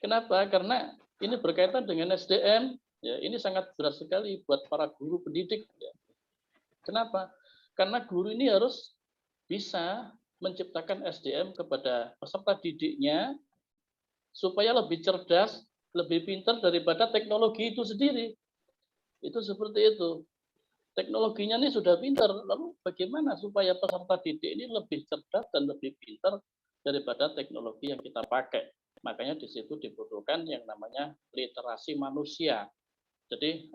Kenapa? Karena ini berkaitan dengan SDM. Ya, ini sangat berat sekali buat para guru pendidik. Ya. Kenapa? Karena guru ini harus bisa menciptakan SDM kepada peserta didiknya supaya lebih cerdas, lebih pintar daripada teknologi itu sendiri. Itu seperti itu. Teknologinya ini sudah pintar, lalu bagaimana supaya peserta didik ini lebih cerdas dan lebih pintar daripada teknologi yang kita pakai. Makanya di situ dibutuhkan yang namanya literasi manusia. Jadi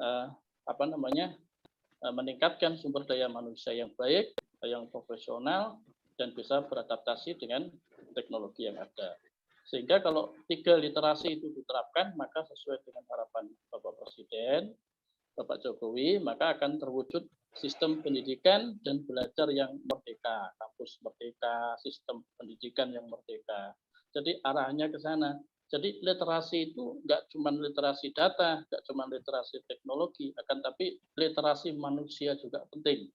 meningkatkan sumber daya manusia yang baik, yang profesional, dan bisa beradaptasi dengan teknologi yang ada. Sehingga kalau 3 literasi itu diterapkan, maka sesuai dengan harapan Bapak Presiden, Bapak Jokowi, maka akan terwujud sistem pendidikan dan belajar yang merdeka, kampus merdeka, sistem pendidikan yang merdeka. Jadi arahnya ke sana. Jadi literasi itu nggak cuma literasi data, nggak cuma literasi teknologi, akan tapi literasi manusia juga penting.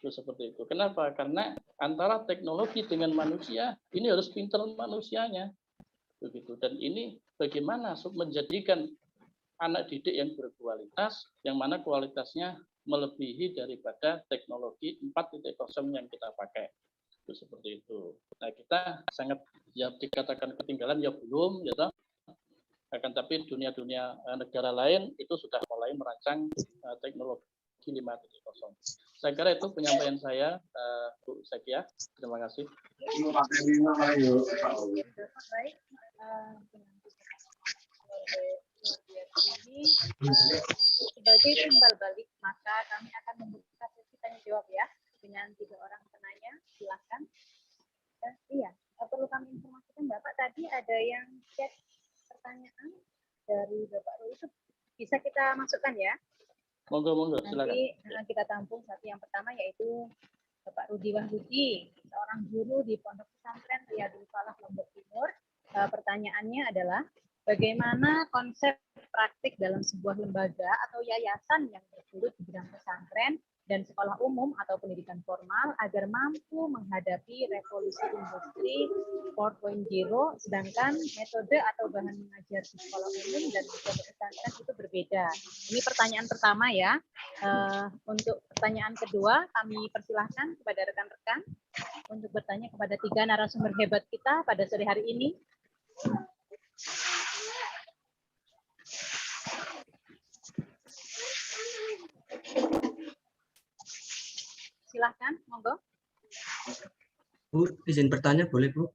Itu seperti itu. Kenapa? Karena antara teknologi dengan manusia, ini harus pintar manusianya. Begitu. Dan ini bagaimana menjadikan anak didik yang berkualitas, yang mana kualitasnya melebihi daripada teknologi 4.0 yang kita pakai. Itu seperti itu. Nah, kita sangat ya dikatakan ketinggalan ya belum, ya toh. Akan tapi dunia-dunia negara lain itu sudah mulai merancang teknologi 5.0. Saya kira itu penyampaian saya, Bu Zakia. Terima kasih. Baik. Ini sebagai timbal balik, maka kami akan membuka sesi tanya jawab ya dengan 3 orang penanya. Silakan. Iya, perlu kami informasikan Bapak tadi ada yang chat pertanyaan dari Bapak Ruli, itu bisa kita masukkan ya. Monggo, silakan. Nanti kita tampung satu yang pertama yaitu Bapak Rudi Wahyudi, seorang guru di Pondok Pesantren Riyadul Falah Lombok Timur. Pertanyaannya adalah bagaimana konsep praktik dalam sebuah lembaga atau yayasan yang bergelut di bidang pesantren dan sekolah umum atau pendidikan formal agar mampu menghadapi revolusi industri 4.0, sedangkan metode atau bahan mengajar di sekolah umum dan di pesantren itu berbeda. Ini pertanyaan pertama ya. Untuk pertanyaan kedua, kami persilahkan kepada rekan-rekan untuk bertanya kepada 3 narasumber hebat kita pada sore hari ini. Silahkan, monggo. Bu, izin bertanya boleh Bu?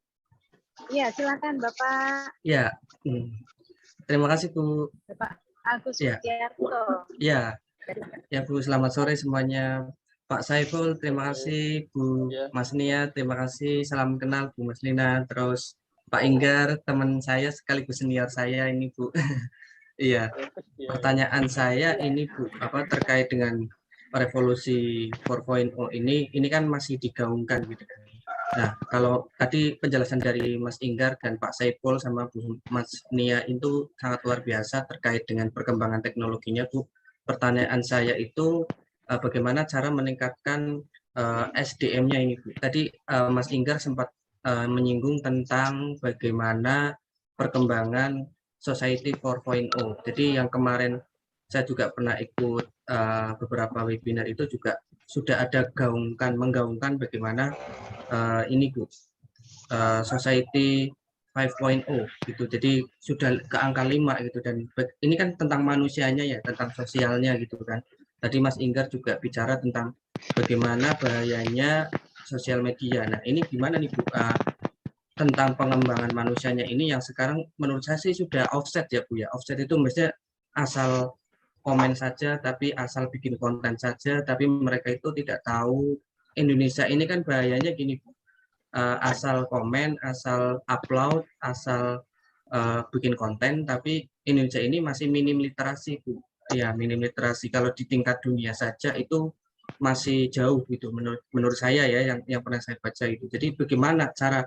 Iya, silakan Bapak. Ya, terima kasih Bu. Bapak Agus Ya. Wijarto. Ya, Bu, selamat sore semuanya. Pak Saiful, terima kasih. Bu Mas Nia, terima kasih. Salam kenal Bu Mas Lina. Terus Pak Inggar, teman saya sekaligus senior saya ini Bu. Iya, pertanyaan saya ini Bu, terkait dengan revolusi 4.0 ini kan masih digaungkan gitu kan. Nah, kalau tadi penjelasan dari Mas Inggar dan Pak Saiful sama Bu Mas Nia itu sangat luar biasa terkait dengan perkembangan teknologinya, Bu. Pertanyaan saya itu bagaimana cara meningkatkan SDM-nya ini, Bu. Tadi Mas Inggar sempat menyinggung tentang bagaimana perkembangan Society 4.0. Jadi yang kemarin saya juga pernah ikut beberapa webinar itu juga sudah ada menggaungkan bagaimana ini Bu, Society 5.0 gitu. Jadi sudah ke angka 5 gitu, dan ini kan tentang manusianya ya, tentang sosialnya gitu kan. Tadi Mas Inggar juga bicara tentang bagaimana bahayanya sosial media. Nah, ini gimana nih Bu, tentang pengembangan manusianya ini yang sekarang menurut saya sih sudah offset ya Bu ya. Offset itu mestinya asal komen saja, tapi asal bikin konten saja, tapi mereka itu tidak tahu Indonesia ini kan bahayanya gini Bu. Asal komen, asal upload, asal bikin konten, tapi Indonesia ini masih minim literasi Bu. Ya, minim literasi. Kalau di tingkat dunia saja itu masih jauh gitu menurut saya ya, yang pernah saya baca itu. Jadi bagaimana cara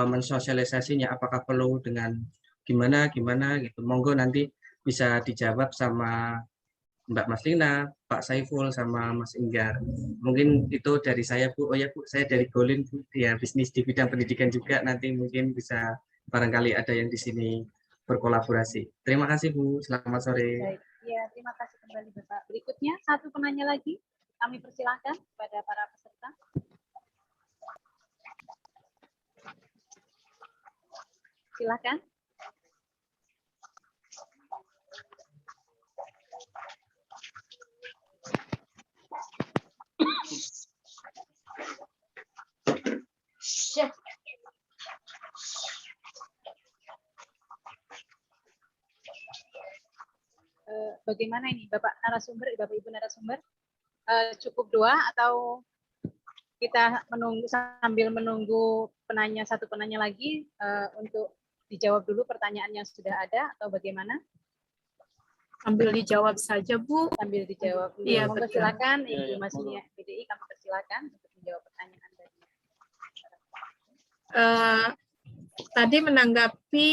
mensosialisasinya, apakah perlu dengan gimana gitu. Monggo nanti bisa dijawab sama Mbak Maslina, Pak Saiful, sama Mas Inggar. Mungkin itu dari saya Bu. Oh ya Bu, saya dari Golin Bu, ya bisnis di bidang pendidikan juga, nanti mungkin bisa barangkali ada yang di sini berkolaborasi. Terima kasih Bu, selamat sore. Baik, ya terima kasih kembali Bapak. Berikutnya satu penanya lagi, kami persilahkan kepada para peserta. Silakan. bagaimana ini Bapak narasumber, Bapak Ibu narasumber? Cukup 2 atau kita menunggu sambil menunggu satu penanya lagi untuk dijawab dulu pertanyaan yang sudah ada atau bagaimana? Sambil dijawab saja, Bu. Sambil dijawab. Iya, Monggo betul. silakan Iya, Ibu iya, Masnia PDI, kami persilakan untuk menjawab pertanyaan dari Tadi menanggapi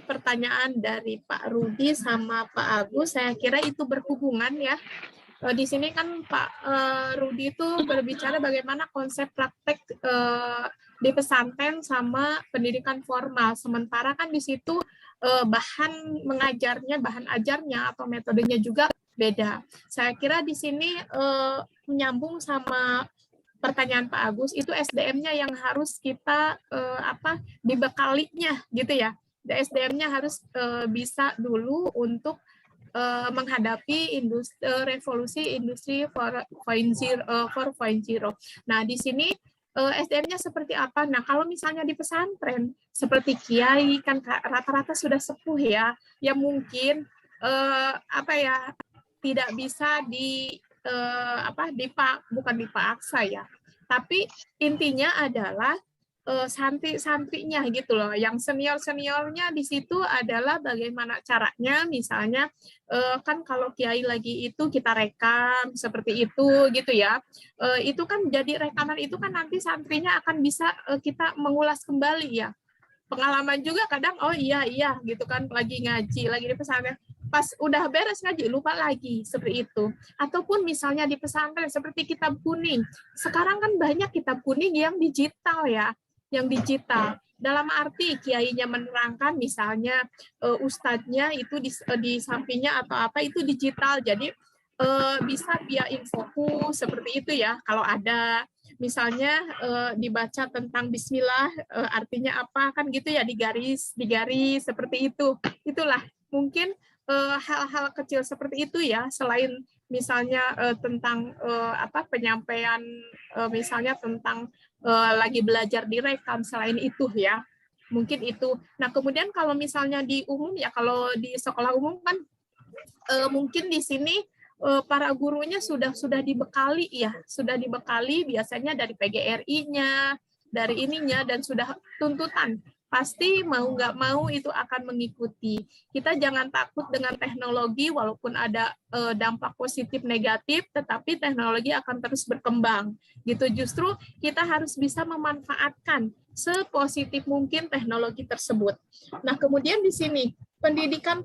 pertanyaan dari Pak Rudi sama Pak Agus, saya kira itu berhubungan ya. Di sini kan Pak Rudi itu berbicara bagaimana konsep praktek di pesantren sama pendidikan formal. Sementara kan di situ bahan mengajarnya, bahan ajarnya atau metodenya juga beda. Saya kira di sini menyambung sama pertanyaan Pak Agus, itu SDM-nya yang harus kita dibekalinya gitu ya. SDM-nya harus bisa dulu untuk menghadapi revolusi industri 4.0. Nah, di sini SDM-nya seperti apa? Nah, kalau misalnya di pesantren seperti kiai kan rata-rata sudah sepuh ya, yang mungkin tidak bisa bukan dipaksa ya. Tapi intinya adalah santri-santrinya gitu loh. Yang senior-seniornya di situ adalah bagaimana caranya, misalnya kan kalau kiai lagi itu kita rekam seperti itu gitu ya. Itu kan jadi rekaman itu kan nanti santrinya akan bisa kita mengulas kembali ya. Pengalaman juga kadang oh iya gitu kan, lagi ngaji, lagi di pesantren, pas udah beres ngaji lupa lagi seperti itu. Ataupun misalnya di pesantren seperti kitab kuning. Sekarang kan banyak kitab kuning yang digital ya. Yang digital. Dalam arti kiainya menerangkan misalnya ustadznya itu di sampingnya atau apa itu digital. Jadi bisa via infoku seperti itu ya. Kalau ada misalnya dibaca tentang bismillah artinya apa kan gitu ya, digaris seperti itu. Itulah mungkin hal-hal kecil seperti itu ya, selain misalnya tentang penyampaian misalnya tentang lagi belajar direkam, selain itu ya mungkin itu. Nah kemudian kalau misalnya di umum ya, kalau di sekolah umum kan mungkin di sini para gurunya sudah dibekali ya, sudah dibekali biasanya dari PGRI-nya, dari ininya, dan sudah tuntutan. Pasti mau nggak mau itu akan mengikuti. Kita jangan takut dengan teknologi, walaupun ada dampak positif negatif, tetapi teknologi akan terus berkembang. Gitu, justru kita harus bisa memanfaatkan sepositif mungkin teknologi tersebut. Nah, kemudian di sini pendidikan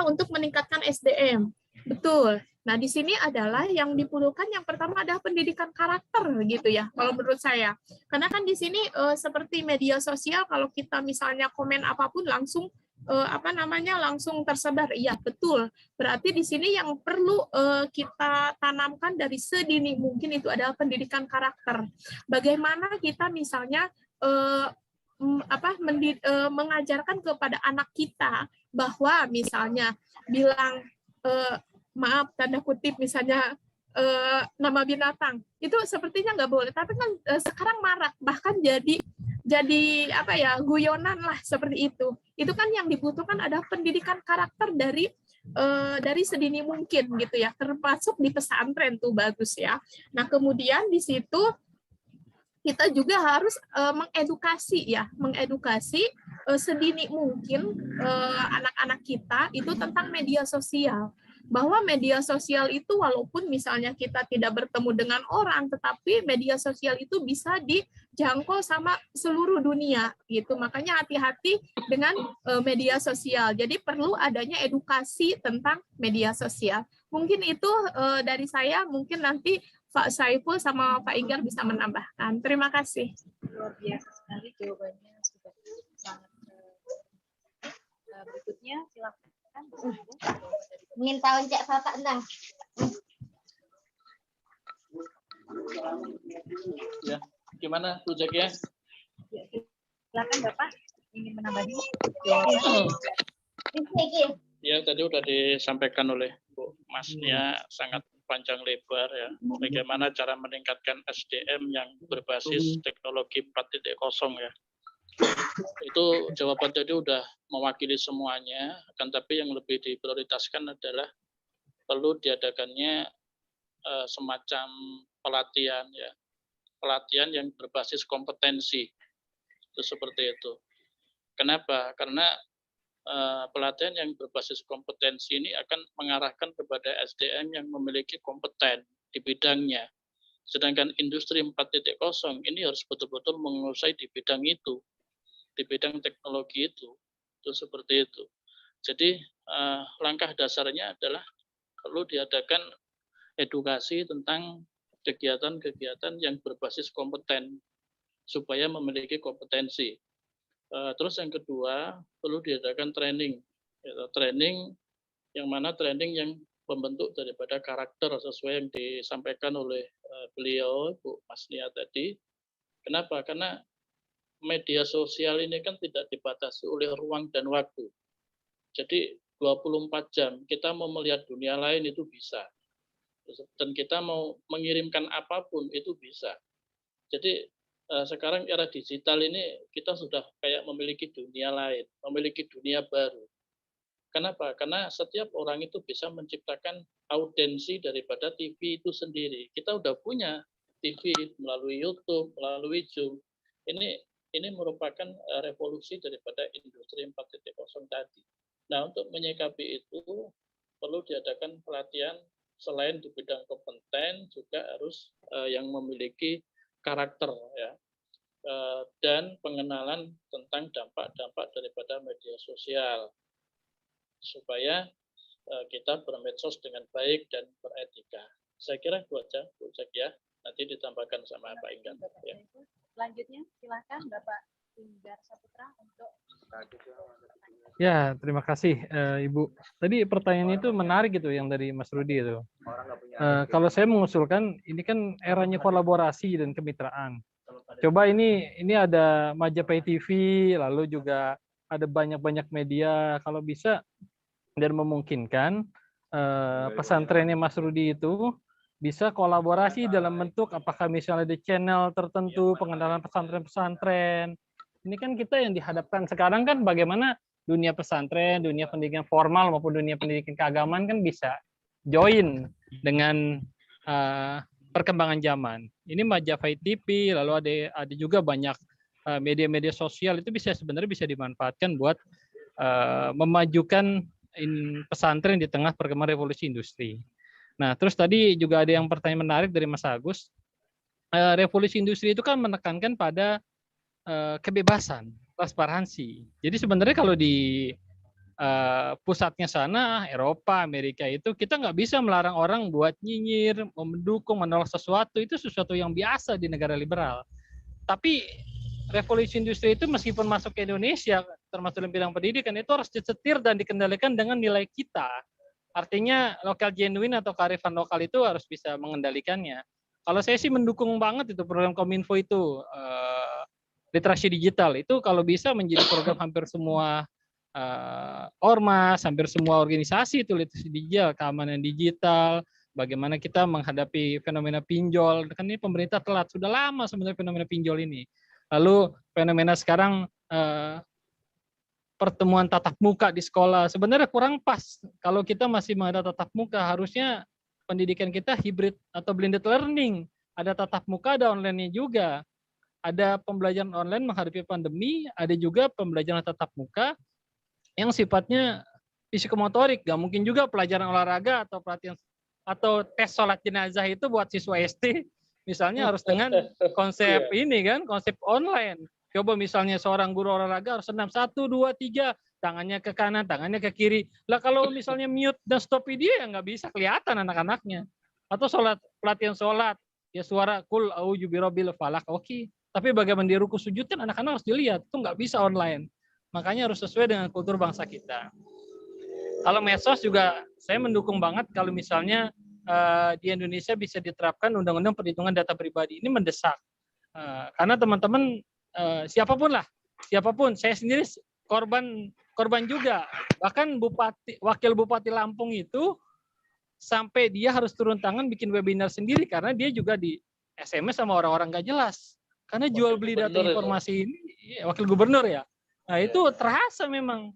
untuk meningkatkan SDM. Betul. Nah, di sini adalah yang diperlukan yang pertama adalah pendidikan karakter gitu ya, kalau menurut saya. Karena kan di sini seperti media sosial, kalau kita misalnya komen apapun langsung langsung tersebar. Iya, betul. Berarti di sini yang perlu kita tanamkan dari sedini mungkin itu adalah pendidikan karakter. Bagaimana kita misalnya mengajarkan kepada anak kita bahwa misalnya bilang maaf tanda kutip misalnya nama binatang itu sepertinya nggak boleh, tapi kan sekarang marak, bahkan jadi guyonan lah seperti itu. Itu kan yang dibutuhkan adalah pendidikan karakter dari sedini mungkin gitu ya, termasuk di pesantren tuh bagus ya. Nah kemudian di situ kita juga harus mengedukasi sedini mungkin anak-anak kita itu tentang media sosial. Bahwa media sosial itu walaupun misalnya kita tidak bertemu dengan orang, tetapi media sosial itu bisa dijangkau sama seluruh dunia gitu. Makanya hati-hati dengan media sosial. Jadi perlu adanya edukasi tentang media sosial. Mungkin itu dari saya, mungkin nanti Pak Saiful sama Pak Inggar bisa menambahkan. Terima kasih. Luar biasa sekali jawabannya, sudah sangat berikutnya silakan. Ingin tahu cek Bapak tentang. Ya, gimana Bu Jack ya? Silakan Bapak ingin menambahi. Ya, tadi sudah disampaikan oleh Bu Masnia sangat panjang lebar ya. Bagaimana cara meningkatkan SDM yang berbasis teknologi 4.0 ya. Itu jawaban tadi udah mewakili semuanya, akan tapi yang lebih diprioritaskan adalah perlu diadakannya semacam pelatihan ya, pelatihan yang berbasis kompetensi, itu seperti itu. Kenapa? Karena pelatihan yang berbasis kompetensi ini akan mengarahkan kepada SDM yang memiliki kompeten di bidangnya. Sedangkan industri 4.0 ini harus betul-betul menguasai di bidang itu, di bidang teknologi itu seperti itu. Jadi langkah dasarnya adalah perlu diadakan edukasi tentang kegiatan-kegiatan yang berbasis kompeten supaya memiliki kompetensi. Terus yang kedua, perlu diadakan training. Training yang mana training yang membentuk daripada karakter sesuai yang disampaikan oleh beliau, Bu Mas Nia tadi. Kenapa? Karena media sosial ini kan tidak dibatasi oleh ruang dan waktu. Jadi 24 jam kita mau melihat dunia lain itu bisa. Dan kita mau mengirimkan apapun itu bisa. Jadi sekarang era digital ini kita sudah kayak memiliki dunia lain, memiliki dunia baru. Kenapa? Karena setiap orang itu bisa menciptakan audiensi daripada TV itu sendiri. Kita udah punya TV melalui YouTube, melalui Zoom. Ini merupakan revolusi daripada industri 4.0 tadi. Nah, untuk menyikapi itu perlu diadakan pelatihan selain di bidang kompeten juga harus yang memiliki karakter ya, dan pengenalan tentang dampak-dampak daripada media sosial supaya kita bermedsos dengan baik dan beretika. Saya kira itu aja, Bu Cek ya. Nanti ditambahkan sama Pak Inggar. Ya. Selanjutnya silakan Bapak Inggar Saputra untuk. Ya, terima kasih Ibu. Tadi pertanyaannya itu menarik gitu yang dari Mas Rudi itu. Kalau saya mengusulkan ini kan eranya kolaborasi dan kemitraan. Coba ini ada Majapahit TV, lalu juga ada banyak-banyak media. Kalau bisa dan memungkinkan pesantrennya Mas Rudi itu bisa kolaborasi dalam bentuk apakah misalnya di channel tertentu pengenalan pesantren-pesantren. Ini kan kita yang dihadapkan sekarang kan bagaimana dunia pesantren, dunia pendidikan formal maupun dunia pendidikan keagamaan kan bisa join dengan perkembangan zaman. Ini Majapahit TV, lalu ada juga banyak media-media sosial itu sebenarnya bisa dimanfaatkan buat memajukan pesantren di tengah perkembangan revolusi industri. Nah, terus tadi juga ada yang pertanyaan menarik dari Mas Agus. Revolusi industri itu kan menekankan pada kebebasan, transparansi. Jadi sebenarnya kalau di pusatnya sana, Eropa, Amerika itu kita nggak bisa melarang orang buat nyinyir, mendukung, menolak sesuatu. Itu sesuatu yang biasa di negara liberal. Tapi revolusi industri itu meskipun masuk ke Indonesia, termasuk dalam bidang pendidikan, itu harus disetir dan dikendalikan dengan nilai kita. Artinya lokal genuine atau kearifan lokal itu harus bisa mengendalikannya. Kalau saya sih mendukung banget itu program Kominfo itu, literasi digital. Itu kalau bisa menjadi program hampir semua ormas, hampir semua organisasi itu literasi digital, keamanan digital, bagaimana kita menghadapi fenomena pinjol. Kan ini pemerintah telat, sudah lama sebenarnya fenomena pinjol ini. Lalu fenomena sekarang pertemuan tatap muka di sekolah sebenarnya kurang pas. Kalau kita masih ada tatap muka, harusnya pendidikan kita hybrid atau blended learning. Ada tatap muka, ada online-nya juga. Ada pembelajaran online menghadapi pandemi, ada juga pembelajaran tatap muka yang sifatnya psikomotorik. Gak mungkin juga pelajaran olahraga atau pelatihan atau tes sholat jenazah itu buat siswa SD. Misalnya harus dengan konsep ini kan, konsep online. Coba misalnya seorang guru olahraga harus senam 1, 2, 3, tangannya ke kanan, tangannya ke kiri. Lah kalau misalnya mute dan stop video ya nggak bisa kelihatan anak-anaknya. Atau sholat, pelatihan sholat, ya suara kul a'udzu birabbil falaq, oke. Tapi bagaimana di ruku sujud kan anak-anak harus dilihat, itu nggak bisa online. Makanya harus sesuai dengan kultur bangsa kita. Kalau medsos juga saya mendukung banget kalau misalnya di Indonesia bisa diterapkan undang-undang perlindungan data pribadi. Ini mendesak. Karena teman-teman siapapun, saya sendiri korban juga. Bahkan wakil bupati Lampung itu sampai dia harus turun tangan bikin webinar sendiri karena dia juga di SMS sama orang-orang nggak jelas. Karena jual beli data informasi ini wakil gubernur ya. Nah, itu terasa memang.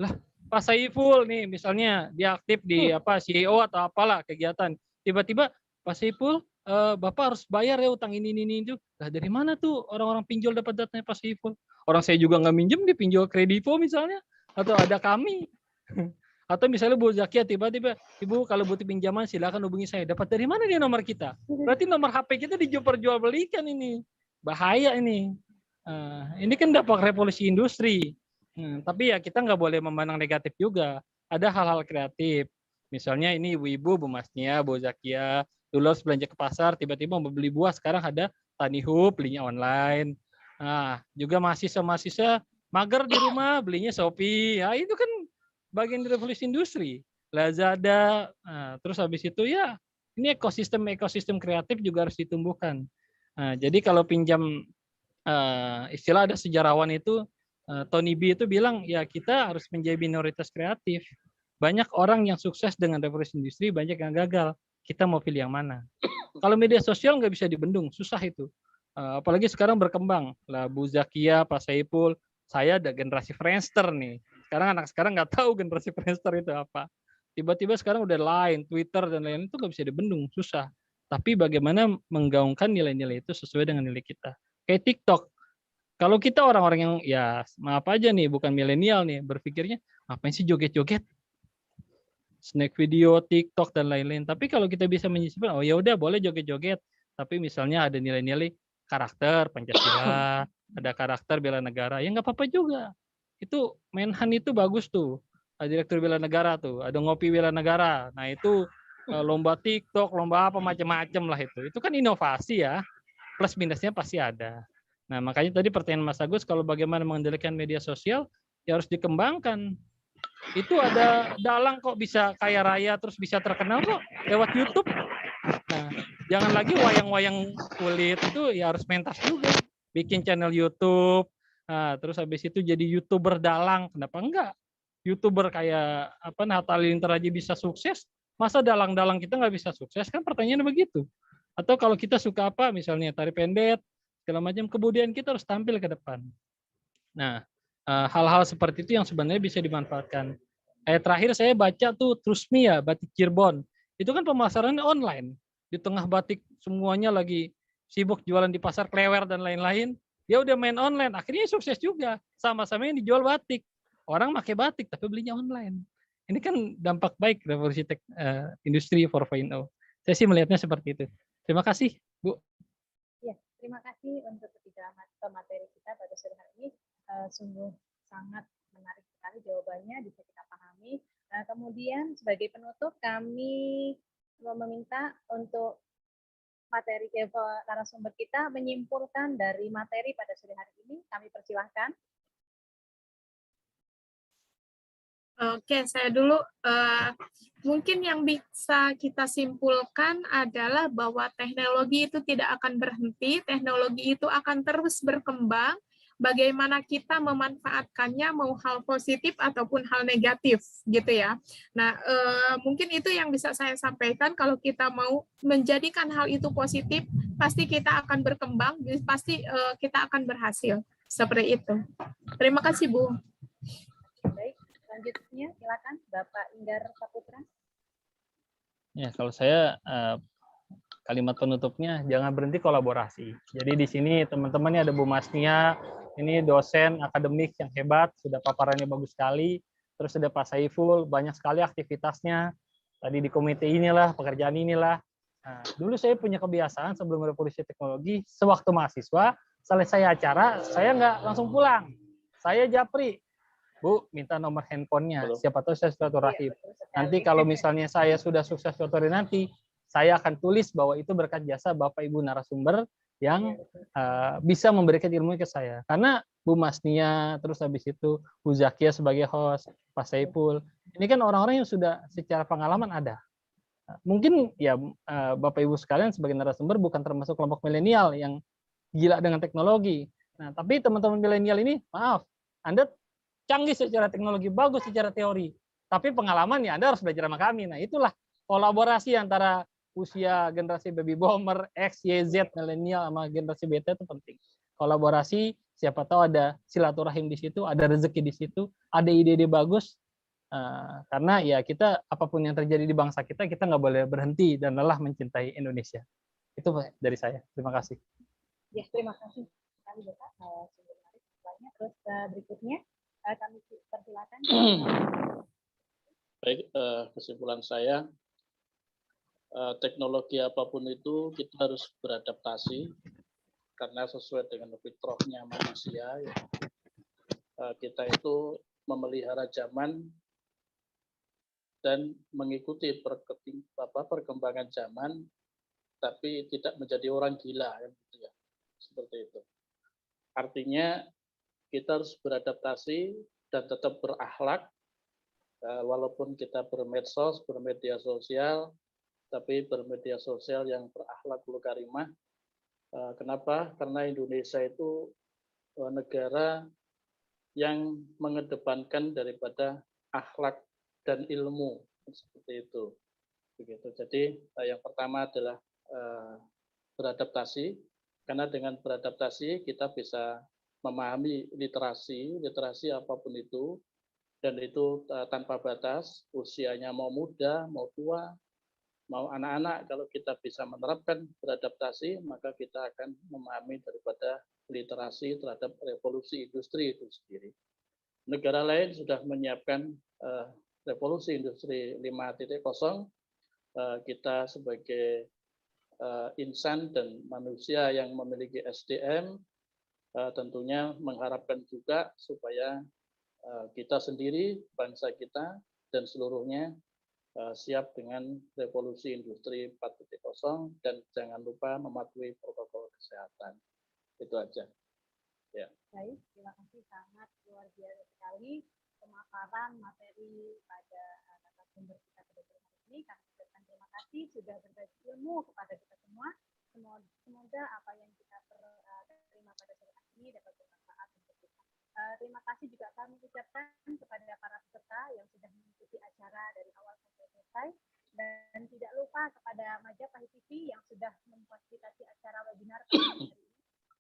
Lah, Pak Saiful nih misalnya dia aktif di CEO atau apalah kegiatan. Tiba-tiba Pak Saiful, Bapak harus bayar ya utang ini itu. Lah dari mana tuh orang-orang pinjol dapat datanya Pak Saiful? Orang saya juga nggak minjem, dia pinjol Kredivo misalnya, atau ada kami. Atau misalnya Bu Zakia tiba-tiba, Ibu kalau butuh pinjaman silakan hubungi saya. Dapat dari mana dia nomor kita? Berarti nomor HP kita dijual-belikan ini. Bahaya ini. Ini kan dampak revolusi industri. Tapi ya kita nggak boleh memandang negatif juga. Ada hal-hal kreatif. Misalnya ini ibu-ibu, Bu Masnia, Bu Zakia, dulu harus belanja ke pasar, tiba-tiba mau beli buah, sekarang ada Tanihub, belinya online. Nah, juga mahasiswa-mahasiswa mager di rumah, belinya Shopee. Ya, itu kan bagian dari revolusi industri. Lazada, terus habis itu ya ini ekosistem kreatif juga harus ditumbuhkan. Jadi kalau pinjam istilah ada sejarawan itu Tony B itu bilang ya kita harus menjadi minoritas kreatif. Banyak orang yang sukses dengan revolusi industri, banyak yang gagal. Kita mau pilih yang mana? Kalau media sosial nggak bisa dibendung, susah itu. Apalagi sekarang berkembang. Lah Bu Zakia, Pak Saiful, saya ada generasi Friendster nih. Sekarang anak sekarang nggak tahu generasi Friendster itu apa. Tiba-tiba sekarang udah Line, Twitter dan lain-lain itu nggak bisa dibendung, susah. Tapi bagaimana menggaungkan nilai-nilai itu sesuai dengan nilai kita. Kayak TikTok. Kalau kita orang-orang yang ya maaf aja nih, bukan milenial nih, berpikirnya ngapain sih joget-joget? Snack video, TikTok dan lain-lain. Tapi kalau kita bisa menyisipkan, oh ya udah boleh joget-joget. Tapi misalnya ada nilai-nilai karakter Pancasila, ada karakter bela negara, ya nggak apa-apa juga. Itu Menhan itu bagus tuh, ada direktur bela negara tuh, ada ngopi bela negara. Nah itu lomba TikTok, lomba apa macam-macam lah itu. Itu kan inovasi ya, plus minusnya pasti ada. Nah makanya tadi pertanyaan Mas Agus, kalau bagaimana mengendalikan media sosial, ya harus dikembangkan. Itu ada dalang kok bisa kaya raya terus bisa terkenal kok lewat YouTube. Nah, jangan lagi wayang-wayang kulit itu ya harus mentas juga. Bikin channel YouTube, terus habis itu jadi YouTuber dalang. Kenapa enggak? YouTuber kayak Hatta Halilintar aja bisa sukses, masa dalang-dalang kita nggak bisa sukses? Kan pertanyaannya begitu. Atau kalau kita suka apa, misalnya tari pendek, segala macam, kemudian kita harus tampil ke depan. Nah, hal-hal seperti itu yang sebenarnya bisa dimanfaatkan. Terakhir saya baca tuh Trusmi ya, batik Cirebon. Itu kan pemasarannya online. Di tengah batik semuanya lagi sibuk jualan di pasar klewer dan lain-lain. Dia udah main online, akhirnya sukses juga. Sama-sama yang dijual batik. Orang pakai batik tapi belinya online. Ini kan dampak baik revolusi industri 4.0. Saya sih melihatnya seperti itu. Terima kasih, Bu. Ya, terima kasih untuk ketiga materi kita pada sore hari ini. Sungguh sangat menarik sekali jawabannya, bisa kita pahami. Kemudian sebagai penutup kami meminta untuk materi narasumber kita menyimpulkan dari materi pada sore hari ini. Kami persilahkan. Oke, saya dulu mungkin yang bisa kita simpulkan adalah bahwa teknologi itu tidak akan berhenti, teknologi itu akan terus berkembang. Bagaimana kita memanfaatkannya, mau hal positif ataupun hal negatif, gitu ya. Nah, mungkin itu yang bisa saya sampaikan. Kalau kita mau menjadikan hal itu positif, pasti kita akan berkembang, pasti kita akan berhasil. Seperti itu. Terima kasih, Bu. Baik, selanjutnya silakan Bapak Inggar Saputra. Ya, kalau saya kalimat penutupnya jangan berhenti kolaborasi. Jadi di sini teman-temannya ada Bu Masnia, ini dosen akademik yang hebat, sudah paparannya bagus sekali. Terus ada Pak Saiful, banyak sekali aktivitasnya. Tadi di komite inilah, pekerjaan inilah. Nah, dulu saya punya kebiasaan sebelum revolusi teknologi, sewaktu mahasiswa, selesai acara, saya nggak langsung pulang. Saya japri, Bu, minta nomor handphonenya. Siapa tahu saya silaturahim. Nanti kalau misalnya saya sudah sukses suatu hari nanti, saya akan tulis bahwa itu berkat jasa Bapak Ibu narasumber yang bisa memberikan ilmu ke saya. Karena Bu Masnia, terus habis itu Bu Zakia sebagai host, Pak Saiful, ini kan orang-orang yang sudah secara pengalaman ada. Mungkin ya Bapak Ibu sekalian sebagai narasumber bukan termasuk kelompok milenial yang gila dengan teknologi. Nah, tapi teman-teman milenial ini, maaf, Anda canggih secara teknologi, bagus secara teori, tapi pengalaman ya Anda harus belajar sama kami. Nah, itulah kolaborasi antara usia generasi baby boomer, X, Y, Z, milenial sama generasi beta itu penting. Kolaborasi, siapa tahu ada silaturahim di situ, ada rezeki di situ, ada ide-ide bagus. Karena ya kita apapun yang terjadi di bangsa kita nggak boleh berhenti dan lelah mencintai Indonesia. Itu dari saya. Terima kasih. Ya, terima kasih sekali Bapak. Sungguh menarik banyak. Terus berikutnya kami persilakan. Baik, kesimpulan saya, teknologi apapun itu kita harus beradaptasi karena sesuai dengan fitrahnya manusia. Ya. Kita itu memelihara zaman dan mengikuti perkembangan zaman, tapi tidak menjadi orang gila, gitu ya. Seperti itu. Artinya kita harus beradaptasi dan tetap berakhlak. Walaupun kita bermedsos, bermedia sosial, tapi bermedia sosial yang berakhlakul karimah. Kenapa? Karena Indonesia itu negara yang mengedepankan daripada akhlak dan ilmu, seperti itu. Begitu. Jadi yang pertama adalah beradaptasi, karena dengan beradaptasi kita bisa memahami literasi apapun itu, dan itu tanpa batas, usianya mau muda, mau tua, mau anak-anak. Kalau kita bisa menerapkan beradaptasi, maka kita akan memahami daripada literasi terhadap revolusi industri itu sendiri. Negara lain sudah menyiapkan revolusi industri 5.0. Kita sebagai insan dan manusia yang memiliki SDM tentunya mengharapkan juga supaya kita sendiri, bangsa kita, dan seluruhnya siap dengan revolusi industri 4.0 dan jangan lupa mematuhi protokol kesehatan. Itu aja. Ya. Baik, terima kasih, sangat luar biasa sekali pemaparan materi pada narasumber kita pada hari ini. Kami ucapkan terima kasih sudah berbagi ilmu kepada kita semua. Semoga apa yang kita terima pada sore hari ini dapat bermanfaat untuk kita. Terima kasih juga kami ucapkan kepada para peserta yang sudah mengikuti acara dari awal sampai selesai, dan tidak lupa kepada Majapahit TV yang sudah memfasilitasi acara webinar pada hari ini.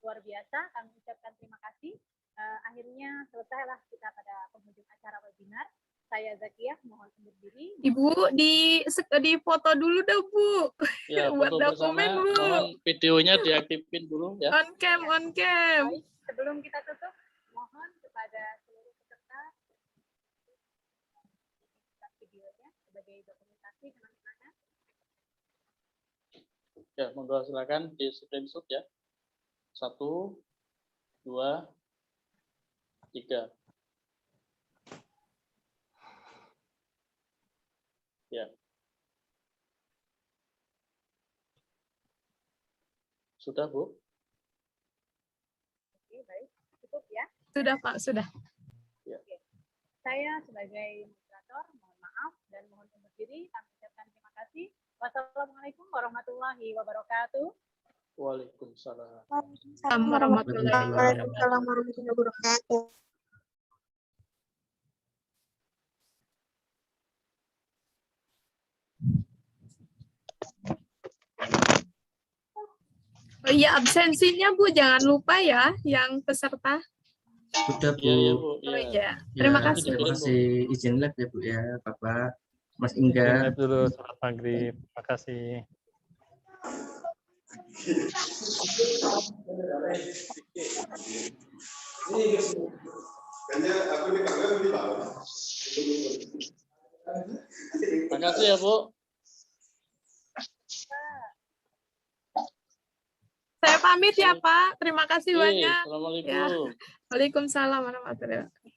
Luar biasa, kami ucapkan terima kasih. Akhirnya selesailah kita pada penghujung acara webinar. Saya Zakiah, mohon undur diri. Ibu di foto dulu dah, Bu. Ya, Buat foto dokumen, bersama, Bu. mohon videonya diaktifin dulu ya. On cam. Baik, sebelum kita tutup, mohon kepada seluruh peserta videonya sebagai dokumentasi kemana-mana. Ya, monggo silakan di screenshot ya. 1, 2, 3. Ya. Sudah, Bu? Oke, baik. Cukup ya. Sudah, Pak, sudah. Ya. Oke. Saya sebagai moderator, mohon maaf dan mohon undur diri. Kami ucapkan terima kasih. Wassalamualaikum warahmatullahi wabarakatuh. Waalaikumsalam. Assalamualaikum warahmatullahi wabarakatuh. Oh iya, absensinya Bu, jangan lupa ya yang peserta. Sudah, Bu. Iya, Bu. Oh Ya. iya, terima Ya, kasih. terima kasih. Izin live ya, Bu ya, Bapak, Mas Inggar. Live dulu sholat maghrib. Terima kasih. Terima kasih ya, Bu. Saya pamit ya, Pak. Terima kasih Oke, banyak. Assalamualaikum. Ya. Waalaikumsalam warahmatullahi wabarakatuh.